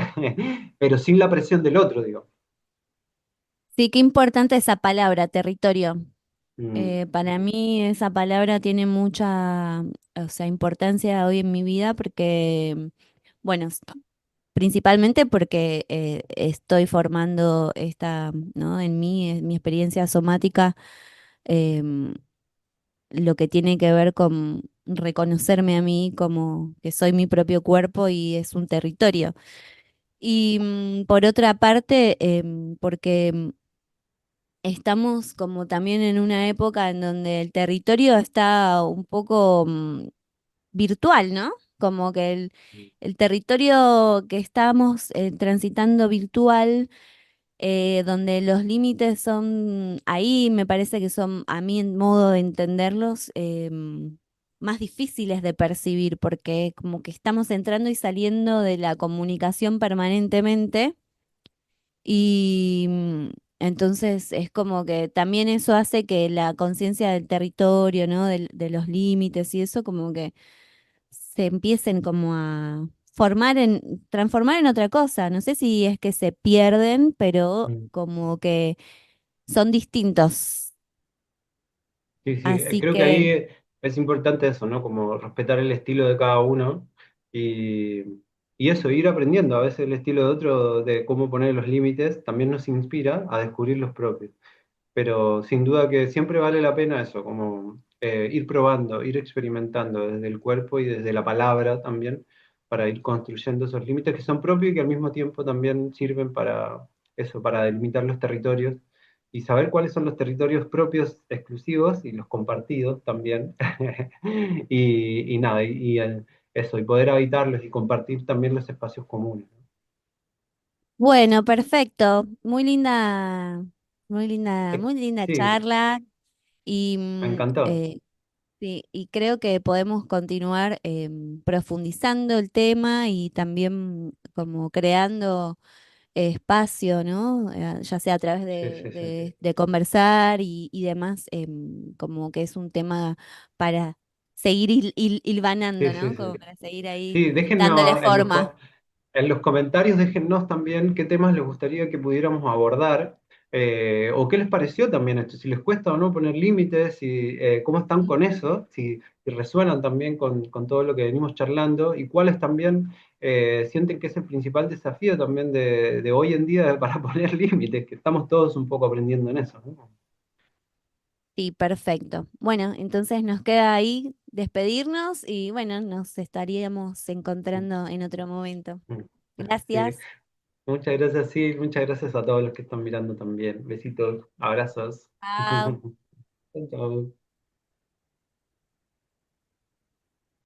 S2: Pero sin la presión del otro, digo.
S1: Sí, qué importante esa palabra, territorio.
S2: Mm,
S1: Para mí esa palabra tiene mucha, o sea, importancia hoy en mi vida porque, bueno, principalmente porque estoy formando esta, ¿no? En mí, en mi experiencia somática, em, lo que tiene que ver reconocerme a mí como que soy mi propio cuerpo y es un territorio. Y por otra parte, porque estamos como también en una época en donde el territorio está un poco virtual, ¿no? Como que el territorio que estamos transitando virtual, donde los límites son ahí, me parece que son, a mí en modo de entenderlos, más difíciles de percibir, porque como que estamos entrando y saliendo de la comunicación permanentemente y entonces es como que también eso hace que la conciencia del territorio, ¿no? De los límites y eso como que se empiecen como a transformar en otra cosa. No sé si es que se pierden, pero
S2: Mm.
S1: como que son distintos.
S2: Sí, sí,
S1: Así
S2: creo que
S1: que
S2: ahí es importante eso, ¿no? Como respetar el estilo de cada uno y, y eso, ir aprendiendo. A veces el estilo de otro, de cómo poner los límites, también nos inspira a descubrir los propios. Pero sin duda que siempre vale la pena eso, como ir probando, ir experimentando desde el cuerpo y desde la palabra también, para ir construyendo esos límites que son propios y que al mismo tiempo también sirven para eso, para delimitar los territorios y saber cuáles son los territorios propios exclusivos y los compartidos también. Y nada, eso, y poder habitarlos y compartir también los espacios comunes, ¿no?
S1: bueno, perfecto. Muy linda
S2: Sí,
S1: charla. Y
S2: me encantó.
S1: sí, y creo que podemos continuar profundizando el tema y también como creando espacio, ¿no? Ya sea a través
S2: Sí, sí, sí.
S1: de conversar y demás, como que es un tema para seguir
S2: Sí,
S1: hilvanando,
S2: sí,
S1: ¿no?
S2: sí.
S1: Como para seguir ahí
S2: Sí,
S1: dándole
S2: déjennos
S1: forma.
S2: en los comentarios, déjennos también qué temas les gustaría que pudiéramos abordar o qué les pareció también esto, si les cuesta o no poner límites, y cómo están con eso, si resuenan también con todo lo que venimos charlando y cuáles también sienten que es el principal desafío también de hoy en día para poner límites, que estamos todos un poco aprendiendo en eso, ¿no?
S1: Sí, perfecto. Bueno, entonces nos queda ahí despedirnos y bueno, nos estaríamos encontrando en otro momento.
S2: Sí.
S1: Gracias.
S2: Muchas gracias, sí, muchas gracias a todos los que están mirando también. Besitos, abrazos.
S1: Chao.
S2: Chao. Chao.